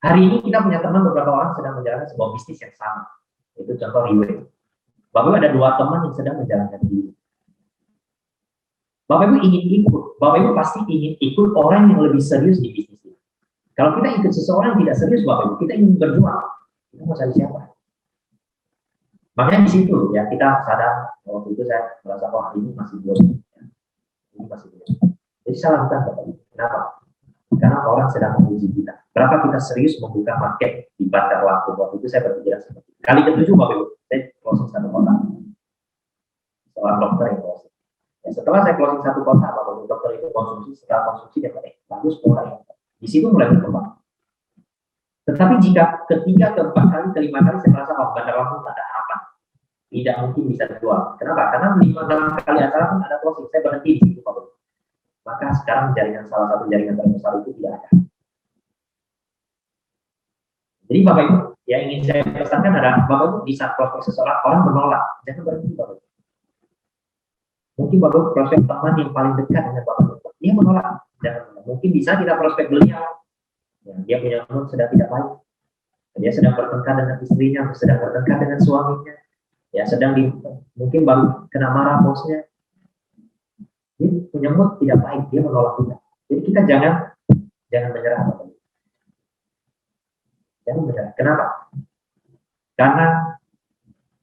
Hari ini kita punya teman, beberapa orang sedang menjalankan sebuah bisnis yang sama. Itu contoh Riwe. Bapak ada 2 teman yang sedang menjalankan ini. Bapak Ibu ingin ikut, Bapak Ibu pasti ingin ikut orang yang lebih serius di bisnis ini. Kalau kita ikut seseorang yang tidak serius Bapak Ibu, kita ingin berjuang, kita mau cari siapa? Makanya di situ ya kita sadar, waktu itu saya merasa wah ini masih belum, ini masih belum. Jadi saya lakukan Bapak Ibu. Kenapa? Karena orang sedang menguji kita. Berapa kita serius membuka market di batas waktu. Waktu itu saya berpikiran seperti itu. Kali ke-7 Bapak Ibu, saya closing 1 kota. Seorang dokter yang closing. Ya, setelah saya closing 1 kota, Bapak Ibu, dokter itu setelah konsumsi dia pakai bagus mulai. Di situ mulai berkembang. Tetapi jika ketiga, keempat kali, kelima kali saya merasa Bandar Lampung tak ada harapan, tidak mungkin bisa jual. Kenapa? Karena 5-6 kali acara pun ada closing. Saya berhenti di situ Bapak Ibu. Maka sekarang salah satu jaringan terbesar itu tidak ada. Jadi Bapak Ibu, yang ingin saya pesankan adalah Bapak Ibu di saat prospek seseorang, orang menolak, jangan berhenti Bapak Ibu. Mungkin Bapak Ibu prospek teman yang paling dekat dengan Bapak Ibu, dia menolak, jangan. Mungkin bisa kita prospek beliau, ya, dia punya teman sedang tidak baik, dia sedang bertengkar dengan istrinya, sedang bertengkar dengan suaminya, ya mungkin baru kena marah bosnya, dia punya mood tidak baik, dia menolak kita. Jadi kita jangan menyerah Bapak Ibu. Jangan menyerah. Kenapa? Karena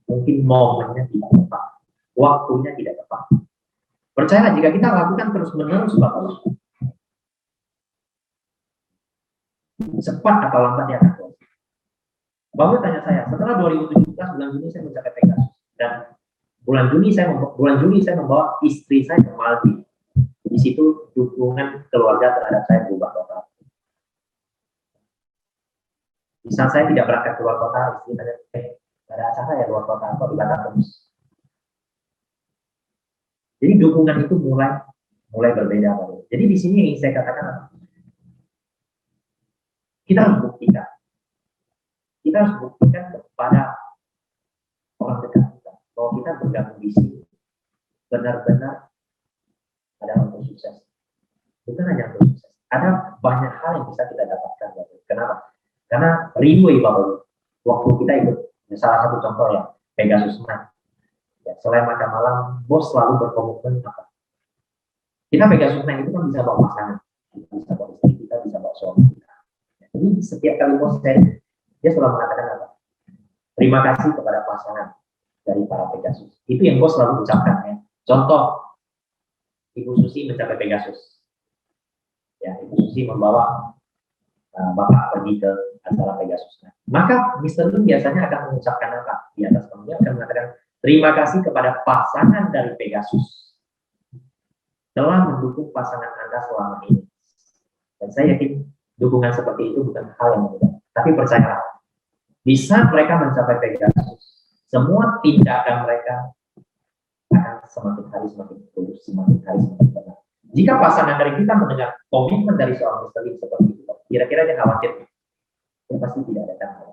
mungkin momennya tidak tepat, waktunya tidak tepat. Percayalah jika kita lakukan terus-menerus Bapak Ibu, cepat atau lambat dia akan close. Bapak tanya saya, setelah 2017 bulan Juni saya mencapai Pegasus, dan bulan Juni saya membawa istri saya ke Maldives. Di situ dukungan keluarga terhadap saya berubah total. Di saat saya tidak berangkat keluar kota, istri tanya, ada acara ya luar kota atau di Batam terus. Jadi dukungan itu mulai berbeda. Jadi di sini yang saya katakan apa? Kita harus buktikan. Kita harus buktikan kepada orang dekat kita bahwa kita bergabung di sini benar-benar adalah untuk sukses. Bukan hanya untuk sukses. Ada banyak hal yang bisa kita dapatkan. Kenapa? Karena Ridway Bapak, waktu kita ikut, salah satu contoh ya, Pegasus Night. Ya, selain makan malam, bos selalu berkomitmen apa? Kita Pegasus Night itu kan bisa bawa pasangan, kita bisa bawa istri kita, bisa bawa suami kita. Jadi setiap kali bos dia selalu mengatakan apa? Terima kasih kepada pasangan dari para Pegasus. Itu yang bos selalu ucapkan ya. Contoh, Ibu Susi mencapai Pegasus. Ya, Ibu Susi membawa Bapak pergi ke acara Pegasus. Maka Mr. Lin biasanya akan mengucapkan apa? Di atas panggung akan mengatakan terima kasih kepada pasangan dari Pegasus telah mendukung pasangan Anda selama ini. Dan saya yakin dukungan seperti itu bukan hal yang mudah. Tapi percayalah, di saat mereka mencapai Pegasus, semua tindakan mereka akan semakin hari semakin tulus, semakin hari semakin benar. Jika pasangan dari kita mendengar komitmen dari seorang Mr. Lin seperti itu, kira-kira dia khawatir, dia pasti tidak ada kata.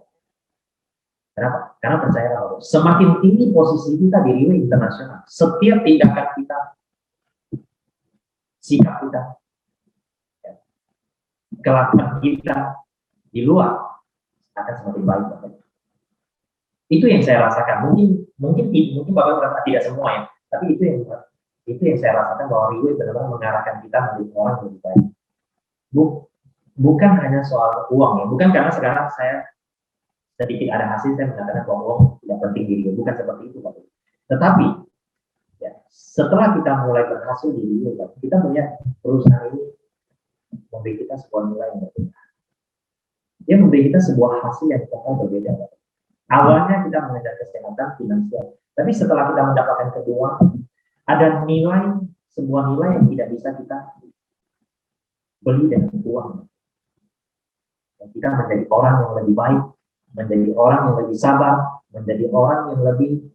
Kenapa? Karena percayalah, semakin tinggi posisi kita di dunia internasional, setiap tindakan kita, sikap kita, ya, kelakuan kita di luar akan semakin baik. Itu yang saya rasakan. Mungkin Bapak merasa tidak semua ya, tapi itu yang saya rasakan bahwa Riway benar-benar mengarahkan kita menjadi orang yang lebih baik. Bukan hanya soal uang ya, bukan karena sekarang saya sedikit ada hasil saya mengatakan bahwa uang tidak penting di Riway, bukan seperti itu Bapak. Tetapi ya, setelah kita mulai berhasil di Riway, kita melihat perusahaan ini memberi kita sebuah nilai yang berbeda. Dia memberi kita sebuah hasil yang total berbeda. Awalnya kita mengejar kesehatan finansial, tapi setelah kita mendapatkan kedua, ada sebuah nilai yang tidak bisa kita beli dengan uang. Kita menjadi orang yang lebih baik, menjadi orang yang lebih sabar, menjadi orang yang lebih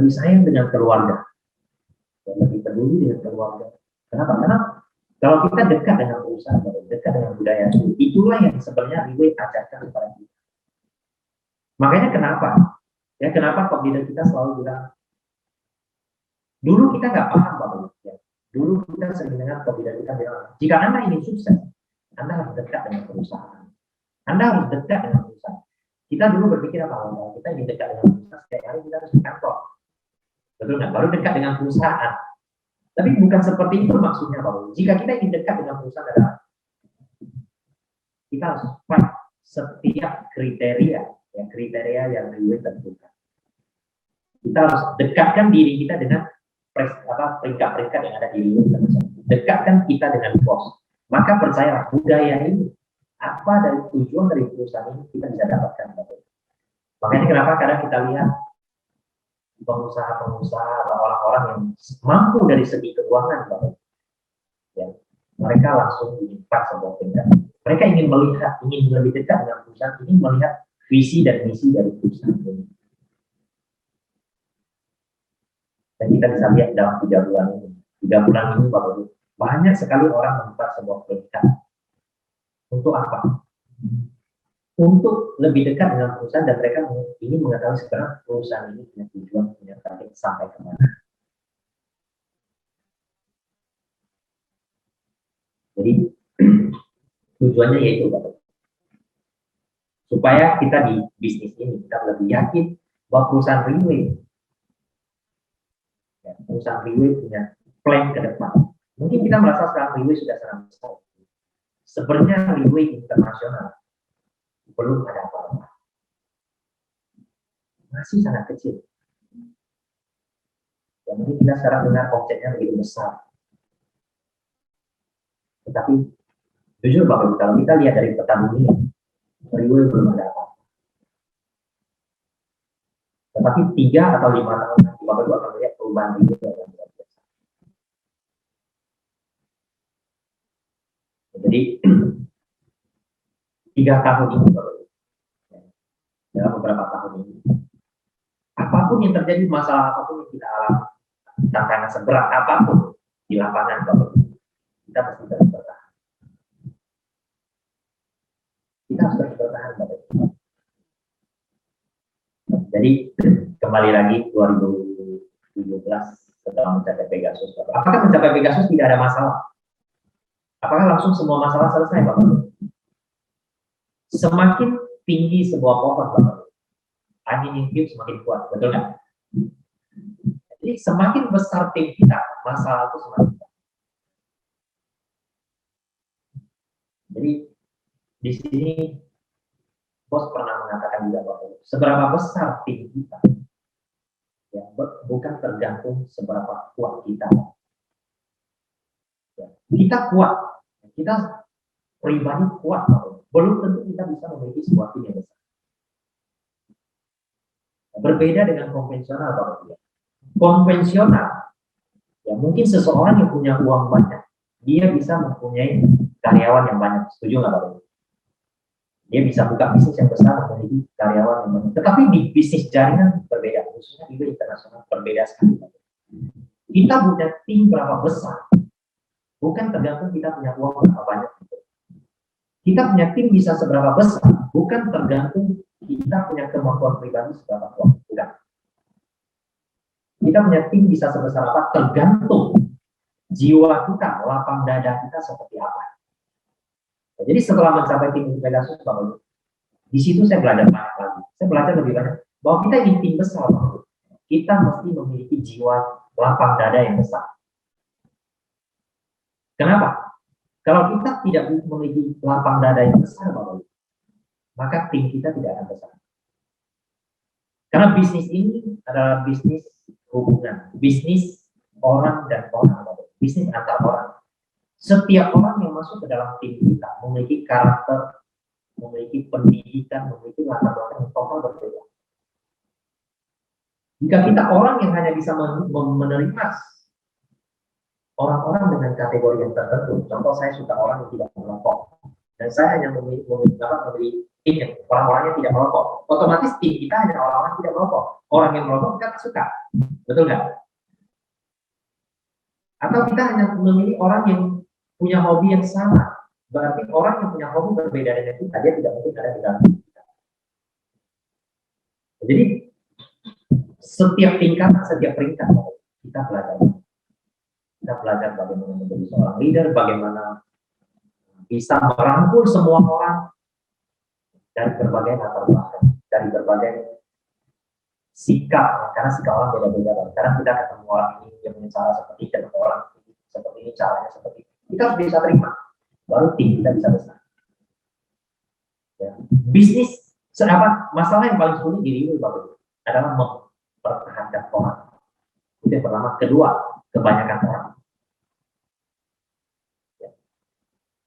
sayang dengan keluarga, lebih peduli dengan keluarga. Kenapa? Karena kalau kita dekat dengan perusahaan, dekat dengan budaya itu, itulah yang sebenarnya Riway ajarkan kepada kita. Makanya kenapa? Ya kenapa kok leader kita selalu bilang, dulu kita nggak paham Bapak. Ya. Dulu kita sering dengar kok leader kita bilang, jika Anda ingin sukses, Anda harus dekat dengan perusahaan. Anda harus dekat dengan perusahaan. Kita dulu berpikir apa? Kalau kita ingin dekat dengan perusahaan, setiap hari kita harus di kantor. Betul nggak? Baru dekat dengan perusahaan. Tapi bukan seperti itu maksudnya Bapak. Jika kita ingin dekat dengan perusahaan adalah kita harus setiap kriteria yang Riway tentukan. Kita harus dekatkan diri kita dengan peringkat-peringkat yang ada di Riway. Dekatkan kita dengan bos. Maka percayalah budaya ini, apa dari tujuan dari perusahaan ini kita bisa dapatkan. Makanya kenapa kadang kita lihat pengusaha-pengusaha atau orang-orang yang mampu dari segi keuangan, ya, mereka langsung menimpa sebuah tingkat. Mereka ingin lebih dekat dengan perusahaan, ingin melihat visi dan misi dari perusahaan ini. Dan kita bisa lihat dalam 3 bulan ini. 3 bulan ini Bapak, banyak sekali orang menimpa sebuah peringkat. Untuk apa? Untuk lebih dekat dengan perusahaan dan mereka ingin mengetahui sebenarnya perusahaan ini punya tujuan, punya target sampai kemana. Jadi tujuannya yaitu Bapak, supaya kita di bisnis ini kita lebih yakin bahwa perusahaan Riway punya plan ke depan. Mungkin kita merasa sekarang Riway sudah sangat besar. Sebenarnya Riway internasional belum ada apa-apa, masih sangat kecil. Dan mungkin kita sekarang dengar objeknya begitu besar. Tetapi jujur Bapak, kalau kita lihat dari peta dunia, Riway belum ada apa-apa. Tetapi 3 atau 5 tahun nanti Bapak akan melihat perubahan Riway yang luar biasa. Jadi 3 tahun ini Bapak, dalam beberapa tahun ini, apapun yang terjadi, masalah apapun yang kita alami, tantangan seberat apapun di lapangan Bapak, kita pasti harus bertahan. Kita harus terus bertahan Bapak. Jadi kembali lagi 2017 setelah mencapai Pegasus, Bapak. Apakah mencapai Pegasus tidak ada masalah? Apakah langsung semua masalah selesai Bapak? Semakin tinggi sebuah pohon Bapak, angin yang tiup semakin kuat, betul nggak? Jadi semakin besar tim kita, masalah itu semakin besar. Jadi di sini bos pernah mengatakan juga bahwa seberapa besar tim kita, ya, bukan tergantung seberapa kuat kita. Ya, kita kuat, kita pribadi kuat, belum tentu kita bisa memiliki sebuah tim yang besar. Berbeda dengan konvensional, Bapak. Konvensional, ya mungkin seseorang yang punya uang banyak, dia bisa mempunyai karyawan yang banyak. Setuju nggak, Bapak? Dia bisa buka bisnis yang besar, memiliki karyawan yang banyak. Tetapi di bisnis jaringan berbeda, khususnya di internasional berbeda sekali. Kita punya tim berapa besar, bukan tergantung kita punya uang berapa banyak. Kita punya tim bisa seberapa besar, bukan tergantung kita punya kemampuan pribadi seberapa kuat. Bukan. Kita punya tim bisa sebesar apa, tergantung jiwa kita, lapang dada kita seperti apa. Jadi setelah mencapai tim Pegasus, Bapak, Di situ saya belajar banyak lagi. Saya belajar lebih banyak bahwa kita ingin tim besar, Bapak. Kita mesti memiliki jiwa lapang dada yang besar. Kenapa? Kalau kita tidak memiliki lapang dada yang besar, Bapak, maka tim kita tidak akan besar. Karena bisnis ini adalah bisnis hubungan, bisnis orang dan orang, bisnis antar orang. Setiap orang yang masuk ke dalam tim kita memiliki karakter, memiliki pendidikan, memiliki latar belakang yang total berbeda. Jika kita orang yang hanya bisa menerima orang-orang dengan kategori yang tertentu, contoh saya suka orang yang tidak merokok, dan saya hanya memilih tim yang orang-orangnya tidak merokok, otomatis tim kita hanya orang-orang yang tidak merokok. Orang yang merokok kita tak suka, betul nggak? Atau kita hanya memilih orang yang punya hobi yang sama, berarti orang yang punya hobi berbeda dengan kita, dia tidak mungkin ada di dalam kita. Jadi setiap tingkatan, setiap peringkat kita belajar. Kita belajar bagaimana menjadi seorang leader, bagaimana bisa merangkul semua orang dari berbagai latar belakang, dari berbagai sikap, karena sikap orang beda-beda. Karena kita ketemu orang ini yang punya cara seperti itu, ketemu orang ini seperti ini, caranya seperti itu. Kita harus bisa terima, baru tim kita bisa besar. Ya. Bisnis, masalah yang paling sulit di diri Bapak adalah mempertahankan orang. Itu yang pertama. Kedua, kebanyakan orang. Ya.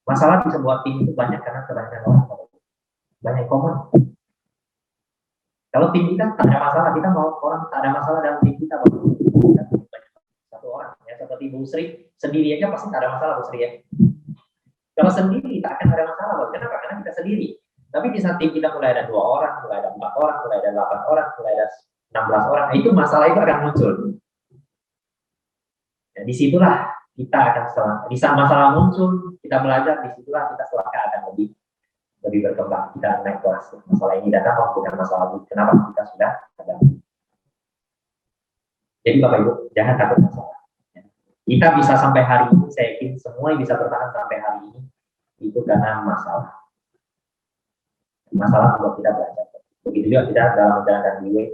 Masalah bisa buat tim itu banyak karena kebanyakan orang. Banyak common. Kalau tim kita tak ada masalah, kita mau orang tak ada masalah dalam tim kita, satu orang, ya seperti Bu Sri sendiri aja pasti tak ada masalah Bu Sri ya. Kalau sendiri tak akan ada masalah, kenapa? Karena kita sendiri. Tapi di saat tim kita mulai ada 2 orang, mulai ada 4 orang, mulai ada 8 orang, mulai ada 16 orang, nah itu masalah itu akan muncul. Ya, disitulah kita akan di saat masalah muncul, kita belajar, disitulah kita selangkah akan lebih berkembang, kita naik kelas. Masalah ini datang bukan masalah ini. Kenapa kita sudah ada? Jadi Bapak Ibu jangan takut masalah. Kita bisa sampai hari ini, saya yakin semua yang bisa bertahan sampai hari ini itu karena masalah. Masalah membuat kita belajar. Begitu juga kita dalam menjalankan giveaway.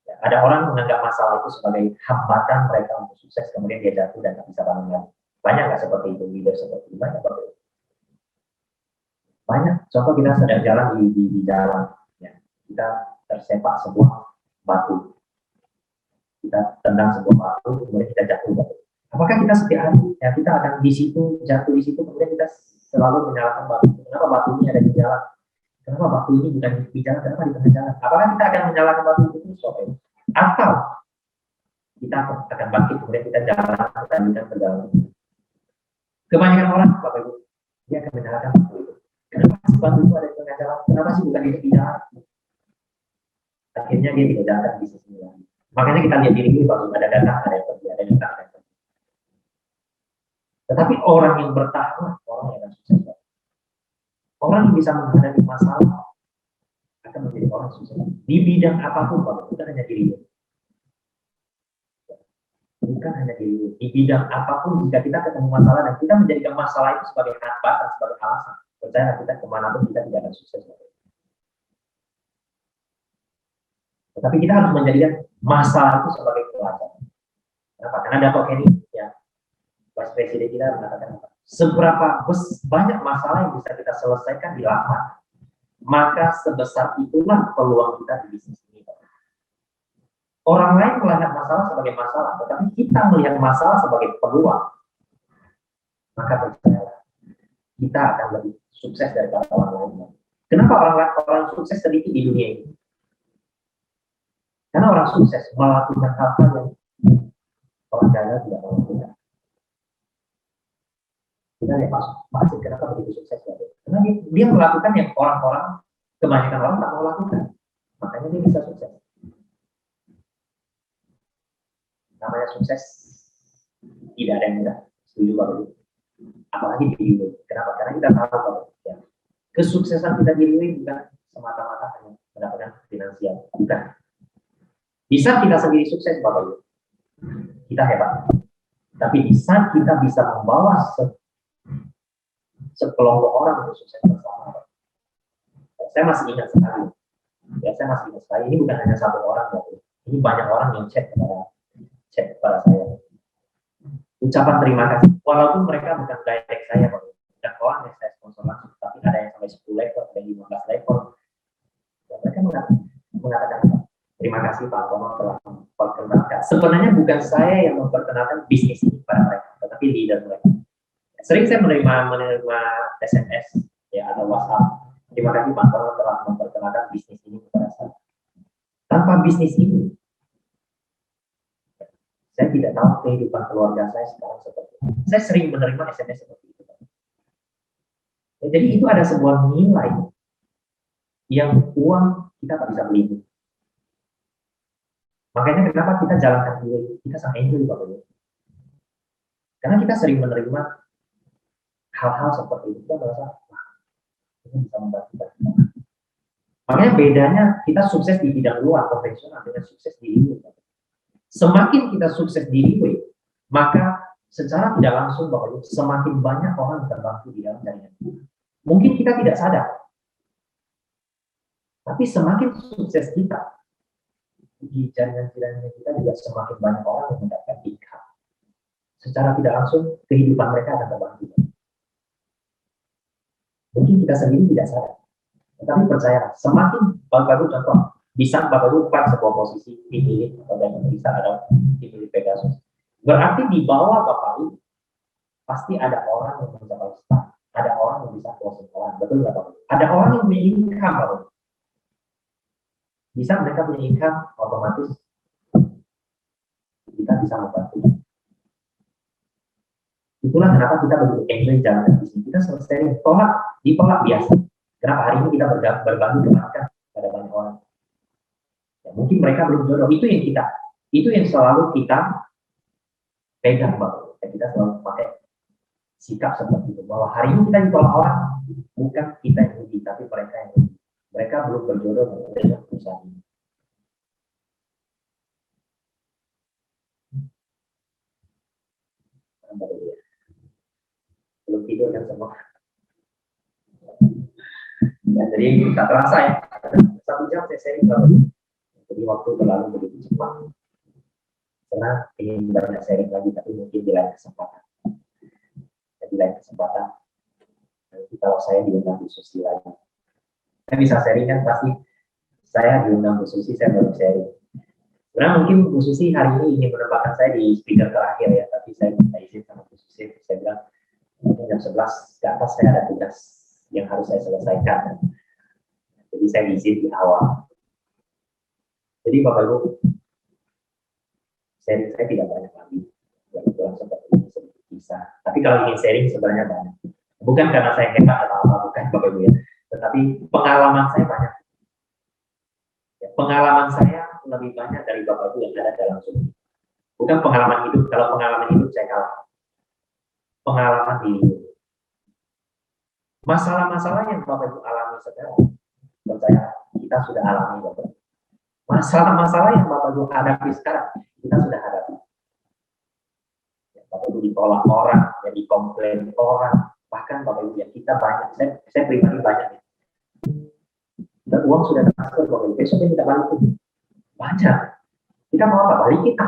Ya, ada orang menganggap masalah itu sebagai hambatan mereka untuk sukses, kemudian dia jatuh dan tak bisa bangun lagi. Banyak nggak seperti itu, leader seperti itu? Banyak Bapak Ibu. Banyak. Contoh kita sedang jalan di jalan, ya, kita tersepak sebuah batu, kita tendang sebuah batu, kemudian kita jatuh. Apakah kita setiap hari ya kita akan di situ jatuh di situ, kemudian kita selalu menyalahkan batu? Kenapa batu ini ada di jalan? Kenapa batu ini bukan di jalan? Kenapa di tengah jalan? Apakah kita akan menyalahkan batu itu terus? Atau kita akan bangkit kemudian kita jalan lanjutkan perjalanan? Kebanyakan orang Bapak Ibu dia akan menyalahkan batu itu. Kenapa sih batu itu ada di tengah jalan? Kenapa sih bukan di jalan? Akhirnya dia tidak jalan bisnis ini lagi. Makanya kita lihat diri ini baru ada datang, ada yang pergi, ada yang datang, ada yang pergi. Tetapi orang yang bertahan, orang yang akan sukses. Orang yang bisa menghadapi masalah akan menjadi orang sukses. Di bidang apapun, Bapak, bukan hanya diri. Bukan hanya diri. Di bidang apapun, jika kita ketemu masalah dan kita menjadikan masalah itu sebagai hambatan, sebagai alasan, percaya kita kemanapun kita tidak akan sukses. Tetapi kita harus menjadikan masalah itu sebagai pelajaran. Kenapa? Karena Dato' Kenny, ya, Vice Presiden kita mengatakan seberapa banyak masalah yang bisa kita selesaikan di lama, maka sebesar itulah peluang kita di bisnis ini. Orang lain melihat masalah sebagai masalah, tetapi kita melihat masalah sebagai peluang, maka percayalah, kita akan lebih sukses daripada orang lain. Kenapa orang sukses sedikit di dunia ini? Karena orang sukses melakukan hal-hal yang orang gagal tidak melakukan. Kita lihat Pak Asyik, kenapa begitu sukses? Karena dia melakukan yang orang-orang, kebanyakan orang tak mau lakukan. Makanya dia bisa sukses. Namanya sukses tidak ada yang mudah. Setuju Bapak Ibu? Apalagi di diri. Kenapa? Karena kita tahu Bapak Ibu, ya, kesuksesan kita di diri bukan semata-mata hanya mendapatkan finansial. Bukan. Bisa kita sendiri sukses Bapak Ibu, kita hebat. Tapi bisa kita bisa membawa sekelompok orang untuk sukses bersama. saya masih ingat sekali. Ya, saya masih ingat sekali. Ini bukan hanya satu orang, Bapak. Ini banyak orang yang chat kepada saya. Ucapan terima kasih. Walaupun mereka bukan direct saya, Bapak. Bukan orang yang saya sponsor langsung, tapi ada yang sampai 10 level, ada yang 15 level. Dan mereka mengatakan, terima kasih Pak Tono telah memperkenalkan. Sebenarnya bukan saya yang memperkenalkan bisnis ini kepada mereka, tetapi leader mereka. Sering saya menerima SMS ya atau WhatsApp. Terima kasih Pak Tono telah memperkenalkan bisnis ini kepada saya. Tanpa bisnis ini, saya tidak tahu kehidupan keluarga saya sekarang seperti apa. Saya sering menerima SMS seperti itu. Ya, jadi itu ada sebuah nilai yang uang kita tak bisa beli. Makanya kenapa kita jalankan diri, kita sangat enjoy Bapak Ibu. Karena kita sering menerima hal-hal seperti itu, kita merasa, wah, ini bisa membantu kita. Makanya bedanya kita sukses di bidang luar konvensional dengan sukses di hidup. Semakin kita sukses di hidup, maka secara tidak langsung Bapak Ibu, semakin banyak orang terbantu di dalam jaringan. Mungkin kita tidak sadar, tapi semakin sukses kita di jaringan-jaringan kita juga semakin banyak orang yang mendapatkan income. Secara tidak langsung kehidupan mereka akan terbantu. Mungkin kita sendiri tidak sadar, tetapi percaya semakin Bapak Ibu contoh bisa Bapak Ibu dapat sebuah posisi dipilih atau yang bisa ada dipilih Pegasus. Berarti di bawah Bapak Ibu pasti ada orang yang mencapai start, ada orang yang bisa closing orang, betul nggak Bapak Ibu? Ada orang yang punya income Bapak Ibu. Bisa mereka punya income, otomatis kita bisa membantu. Itulah kenapa kita begitu enjoy jalan di sini. Kita selesai ditolak biasa. Kenapa hari ini kita berbagi kebaikan pada banyak orang. Ya, mungkin mereka belum jodoh. Itu yang selalu kita pegang, Bapak. Ya, kita selalu pakai sikap seperti itu. Bahwa hari ini kita ditolak orang, bukan kita yang rugi, tapi mereka yang rugi. Mereka belum berjodoh dengan perusahaan ini. Belum tidur kan semua. Ya, jadi tak terasa ya. 1 jam saya sharing Bapak. Jadi waktu berlalu begitu cepat. Karena ingin banyak sharing lagi, tapi mungkin di lain kesempatan. Di lain kesempatan, nanti kalau saya diundang Bu Susi lagi. Saya bisa sharing kan pasti saya diundang Bu Susi, saya baru sharing. Sebenarnya mungkin Bu Susi hari ini ingin menempatkan saya di speaker terakhir ya, tapi saya minta izin sama Bu Susi. Saya bilang, mungkin jam 11 ke atas saya ada tugas yang harus saya selesaikan. Jadi saya izin di awal. Jadi Bapak Ibu, sharing saya tidak banyak lagi. Kurang seperti ini sedikit bisa. Tapi kalau ingin sharing sebenarnya banyak. Bukan karena saya hebat atau apa, bukan Bapak Ibu ya. Tetapi pengalaman saya banyak. Ya, pengalaman saya lebih banyak dari Bapak Ibu yang ada dalam Zoom. Bukan pengalaman hidup. Kalau pengalaman hidup saya kalah. Pengalaman di hidup. Masalah-masalah yang Bapak Ibu alami sekarang, percaya kita sudah alami Bapak Ibu. Masalah-masalah yang Bapak Ibu hadapi sekarang, kita sudah hadapi. Ya, Bapak Ibu ditolak orang, ya dikomplain orang, bahkan Bapak Ibu ya kita banyak, saya pribadi banyak ya. Dan uang sudah transfer Bapak Ibu, besok kita balik itu. Banyak. Kita mau apa? Balik kita.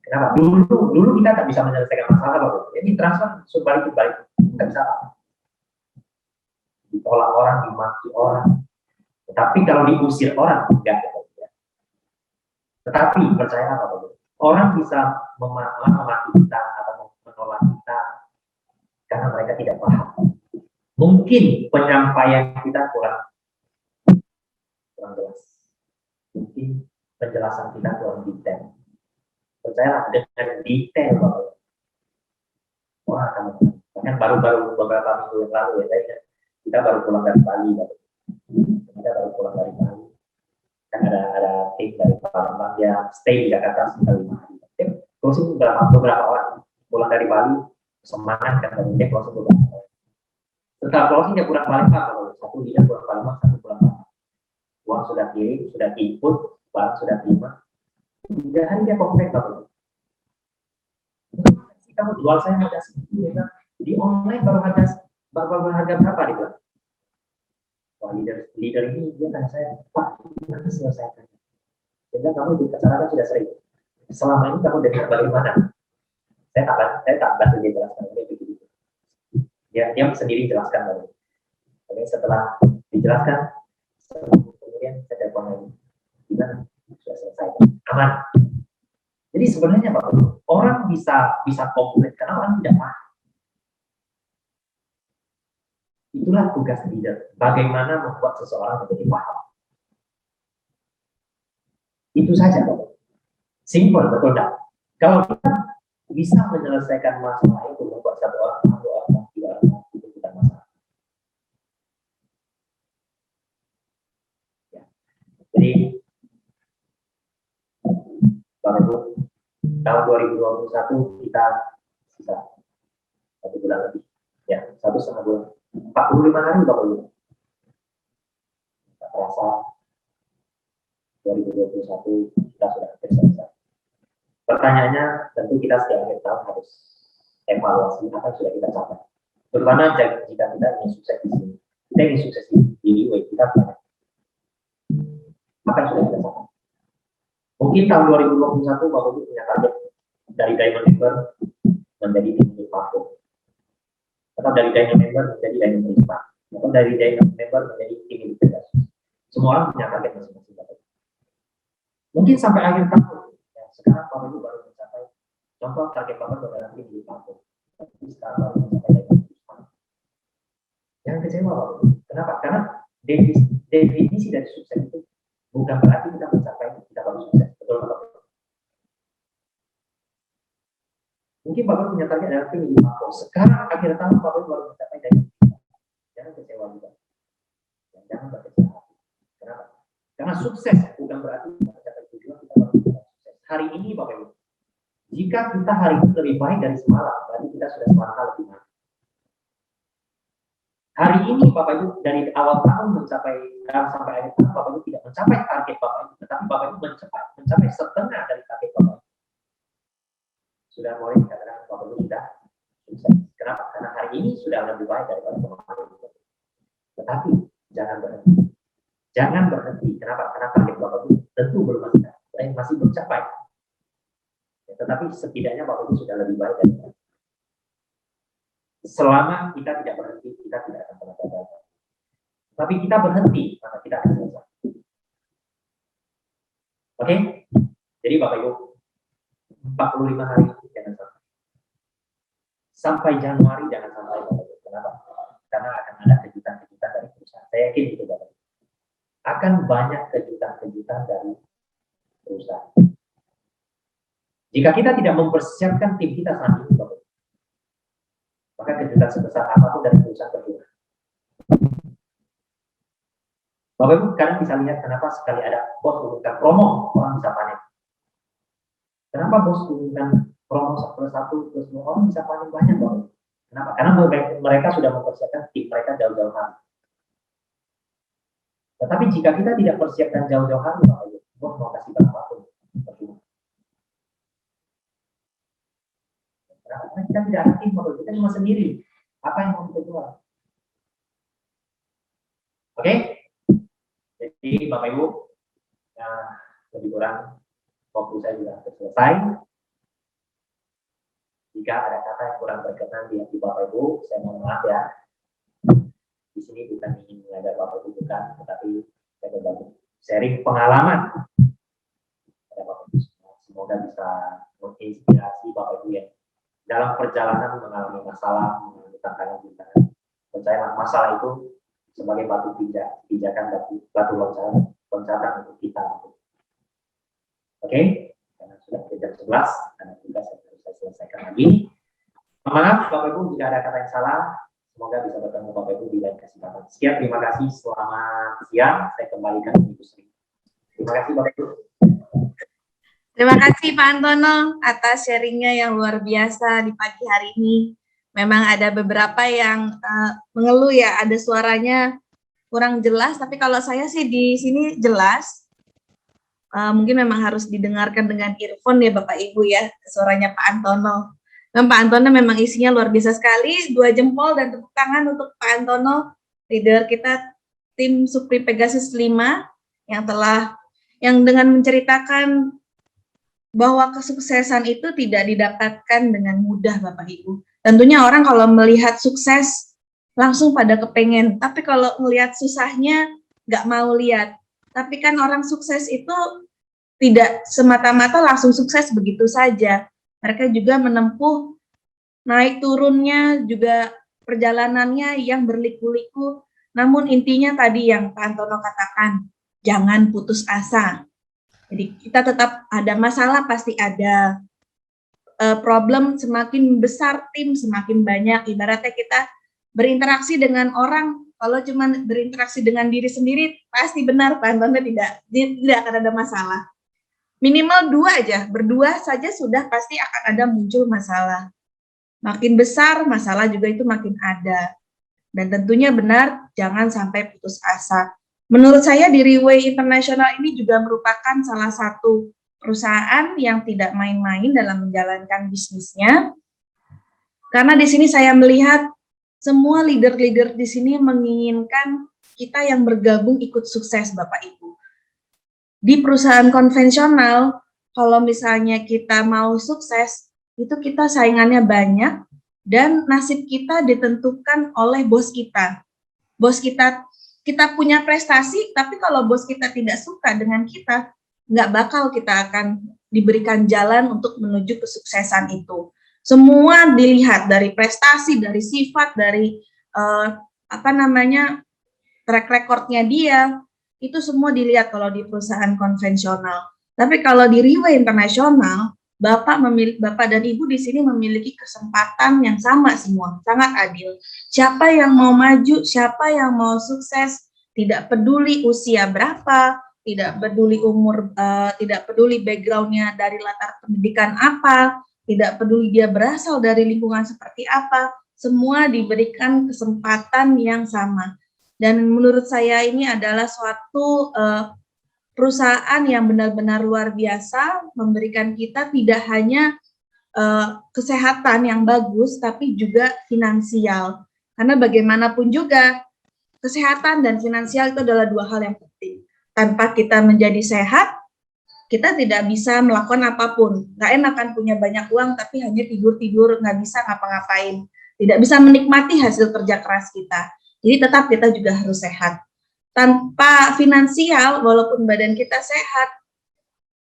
Kenapa? Dulu kita tak bisa menyelesaikan masalah Bapak Ibu. Jadi transfer, sudah balik, kita bisa apa? Ditolak orang, dimaki orang. Tetapi kalau diusir orang, enggak. Tetapi percayalah Bapak Ibu, orang bisa memaki kita atau menolak kita karena mereka tidak paham. Mungkin penyampaian kita kurang jelas. Mungkin penjelasan kita kurang detail. Percayalah dengan detail Bapak Ibu, orang akan bahkan baru beberapa minggu yang lalu ya, kita baru pulang dari Bali, kita baru pulang dari Bali. Kan ada tim dari Palembang dia stay di Jakarta sekitar 5 hari. Closing beberapa orang pulang dari Bali semangat kan dia closing beberapa orang. Setelah closing dia pulang Palembang, satu dia pulang Palembang, satu pulang Palembang. Uang sudah kirim, sudah input, barang sudah terima. 3 hari dia komplain Bapak. Kamu jual saya harga segitu ya kan? Di online baru harga berapa dia bilang? Wah, leader ini dia tanya saya, Pak, gimana selesaikan? Sehingga kamu dibicarakan sudah sering. Selama ini kamu dengar bagaimana? Saya tak bantu dia jelaskan. Dia sendiri jelaskan baru. Oke, setelah dijelaskan, kemudian saya telepon lagi. Gimana? Sudah selesai. Aman. Jadi sebenarnya Pak, orang bisa komplit karena orang tidak paham. Itulah tugas leader. Bagaimana membuat seseorang menjadi paham. Itu saja, Pak. Simple, betul tak? Kalau kita bisa menyelesaikan masalah itu, membuat satu orang, dua orang, tiga orang, itu bukan masalah. Ya. Jadi, Bapak Ibu, tahun 2021 kita sisa 1 bulan lebih, ya 1,5 bulan, 45 hari Bapak Ibu. Kita terasa 2021 kita sudah hampir selesai. Pertanyaannya, tentu kita setiap akhir tahun harus evaluasi apa yang sudah kita capai. Terutama jika kita ingin sukses di sini, kita ingin sukses di UA, kita punya apa yang sudah kita capai. Mungkin tahun 2021 Bapak Ibu punya target dari Diamond Member menjadi tim platform, atau dari Diamond Member menjadi Diamond Prisma, atau dari Diamond Member menjadi tim Pegasus. Semua orang punya target masing-masing. Mungkin sampai akhir tahun, ya, sekarang Bapak Ibu baru mencapai, contoh target Bapak adalah tim platform, tapi sekarang baru mencapai Diamond Prisma. Jangan kecewa Bapak Ibu. Kenapa? Karena definisi dari sukses itu bukan berarti kita mencapai kita baru sukses. Betul Bapak Ibu? Mungkin Bapak punya target adalah tim di Mako. Sekarang akhir tahun Bapak baru mencapai dari jangan kecewa juga. Jangan berkecewa. Kenapa? Karena sukses bukan berarti kita mencapai tujuan kita baru mencapai sukses. Hari ini Bapak Ibu, jika kita hari ini lebih baik dari semalam, berarti kita sudah selangkah lebih maju. Hari ini Bapak Ibu dari awal tahun sampai akhir tahun Bapak Ibu tidak mencapai target Bapak Ibu, tetapi Bapak Ibu mencapai setengah dari target Bapak Ibu. Sudah mulai dikatakan Bapak Ibu sudah sukses. Kenapa? Karena hari ini sudah lebih baik daripada kemarin. Tetapi jangan berhenti. Jangan berhenti. Kenapa? Karena target Bapak Ibu tentu belum masih mencapai. Ya, tetapi setidaknya Bapak Ibu sudah lebih baik dari kita. Selama kita tidak berhenti, kita tidak akan pernah gagal. Tapi kita berhenti, maka kita akan selesai. Oke? Jadi Bapak Ibu, 45 hari jangan sampai. Sampai Januari jangan sampai Bapak Ibu. Kenapa? Karena akan ada kejutan-kejutan dari perusahaan. Saya yakin itu Bapak Ibu. Akan banyak kejutan-kejutan dari perusahaan. Jika kita tidak mempersiapkan tim kita saat ini, Bapak Ibu, maka kejutan sebesar apapun dari perusahaan berkurang. Bapak Ibu kadang bisa lihat kenapa sekali ada bos umumkan promo, orang bisa panik. Kenapa bos umumkan promo 1+1 plus 2 orang bisa panik banyak Bapak Ibu? Kenapa? Karena mereka sudah mempersiapkan tim mereka jauh-jauh hari. Tetapi jika kita tidak persiapkan jauh-jauh hari, Bapak Ibu, bos mau kasih berapapun. Karena kita tidak aktif, kita cuma sendiri. Apa yang mau kita jual? Oke? Jadi Bapak Ibu, lebih kurang fokus saya sudah selesai. Jika ada kata yang kurang berkenan di hati Bapak Ibu, saya mohon maaf ya. Di sini bukan ingin mengajar Bapak Ibu, bukan, tetapi saya berbagi sharing pengalaman. Bapak Ibu, semoga bisa menginspirasi Bapak Ibu yang dalam perjalanan mengalami masalah, mengalami tantangan-tantangan. Percayalah masalah itu sebagai batu pijakan, batu loncatan untuk kita. Oke? Karena sudah jam 11, karena tugas yang harus saya selesaikan lagi. Maaf Bapak Ibu jika ada kata yang salah. Semoga bisa bertemu Bapak Ibu di lain kesempatan. Sekian, terima kasih. Selamat siang. Saya kembalikan ke Ibu Sri. Terima kasih Bapak Ibu. Terima kasih Pak Antono atas sharingnya yang luar biasa di pagi hari ini. Memang ada beberapa yang mengeluh ya, ada suaranya kurang jelas, tapi kalau saya sih di sini jelas. Mungkin memang harus didengarkan dengan earphone ya Bapak Ibu ya, suaranya Pak Antono. Dan Pak Antono memang isinya luar biasa sekali, 2 jempol dan tepuk tangan untuk Pak Antono, leader kita tim Supri Pegasus 5 yang dengan menceritakan bahwa kesuksesan itu tidak didapatkan dengan mudah, Bapak Ibu. Tentunya orang kalau melihat sukses langsung pada kepengen, tapi kalau melihat susahnya nggak mau lihat. Tapi kan orang sukses itu tidak semata-mata langsung sukses begitu saja. Mereka juga menempuh naik turunnya, juga perjalanannya yang berliku-liku. Namun intinya tadi yang Pak Antono katakan, jangan putus asa. Jadi kita tetap ada masalah, pasti ada problem, semakin besar tim semakin banyak. Ibaratnya kita berinteraksi dengan orang, kalau cuma berinteraksi dengan diri sendiri pasti benar Pak Antono, tidak akan ada masalah. Minimal 2 aja, berdua saja sudah pasti akan ada muncul masalah. Makin besar masalah juga itu makin ada. Dan tentunya benar, jangan sampai putus asa. Menurut saya di Riway International ini juga merupakan salah satu perusahaan yang tidak main-main dalam menjalankan bisnisnya. Karena di sini saya melihat semua leader-leader di sini menginginkan kita yang bergabung ikut sukses, Bapak Ibu. Di perusahaan konvensional, kalau misalnya kita mau sukses, itu kita saingannya banyak dan nasib kita ditentukan oleh bos kita. Bos kita punya prestasi, tapi kalau bos kita tidak suka dengan kita, nggak bakal kita akan diberikan jalan untuk menuju kesuksesan itu. Semua dilihat dari prestasi, dari sifat, dari track recordnya dia, itu semua dilihat kalau di perusahaan konvensional. Tapi kalau di Riway International, Bapak dan Ibu di sini memiliki kesempatan yang sama semua, sangat adil. Siapa yang mau maju, siapa yang mau sukses, tidak peduli usia berapa, tidak peduli umur, tidak peduli backgroundnya dari latar pendidikan apa, tidak peduli dia berasal dari lingkungan seperti apa, semua diberikan kesempatan yang sama. Dan menurut saya ini adalah suatu perusahaan yang benar-benar luar biasa, memberikan kita tidak hanya kesehatan yang bagus, tapi juga finansial. Karena bagaimanapun juga, kesehatan dan finansial itu adalah 2 hal yang penting. Tanpa kita menjadi sehat, kita tidak bisa melakukan apapun. Nggak enak kan punya banyak uang, tapi hanya tidur-tidur, nggak bisa ngapa-ngapain. Tidak bisa menikmati hasil kerja keras kita. Jadi tetap kita juga harus sehat. Tanpa finansial, walaupun badan kita sehat,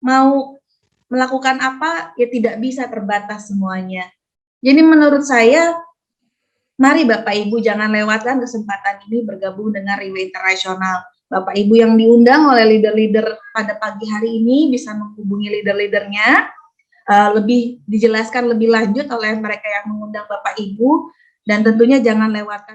mau melakukan apa, ya tidak bisa, terbatas semuanya. Jadi menurut saya, mari Bapak Ibu jangan lewatkan kesempatan ini bergabung dengan Riway International. Bapak Ibu yang diundang oleh leader-leader pada pagi hari ini bisa menghubungi leader-leadernya, lebih dijelaskan lebih lanjut oleh mereka yang mengundang Bapak Ibu, dan tentunya jangan lewatkan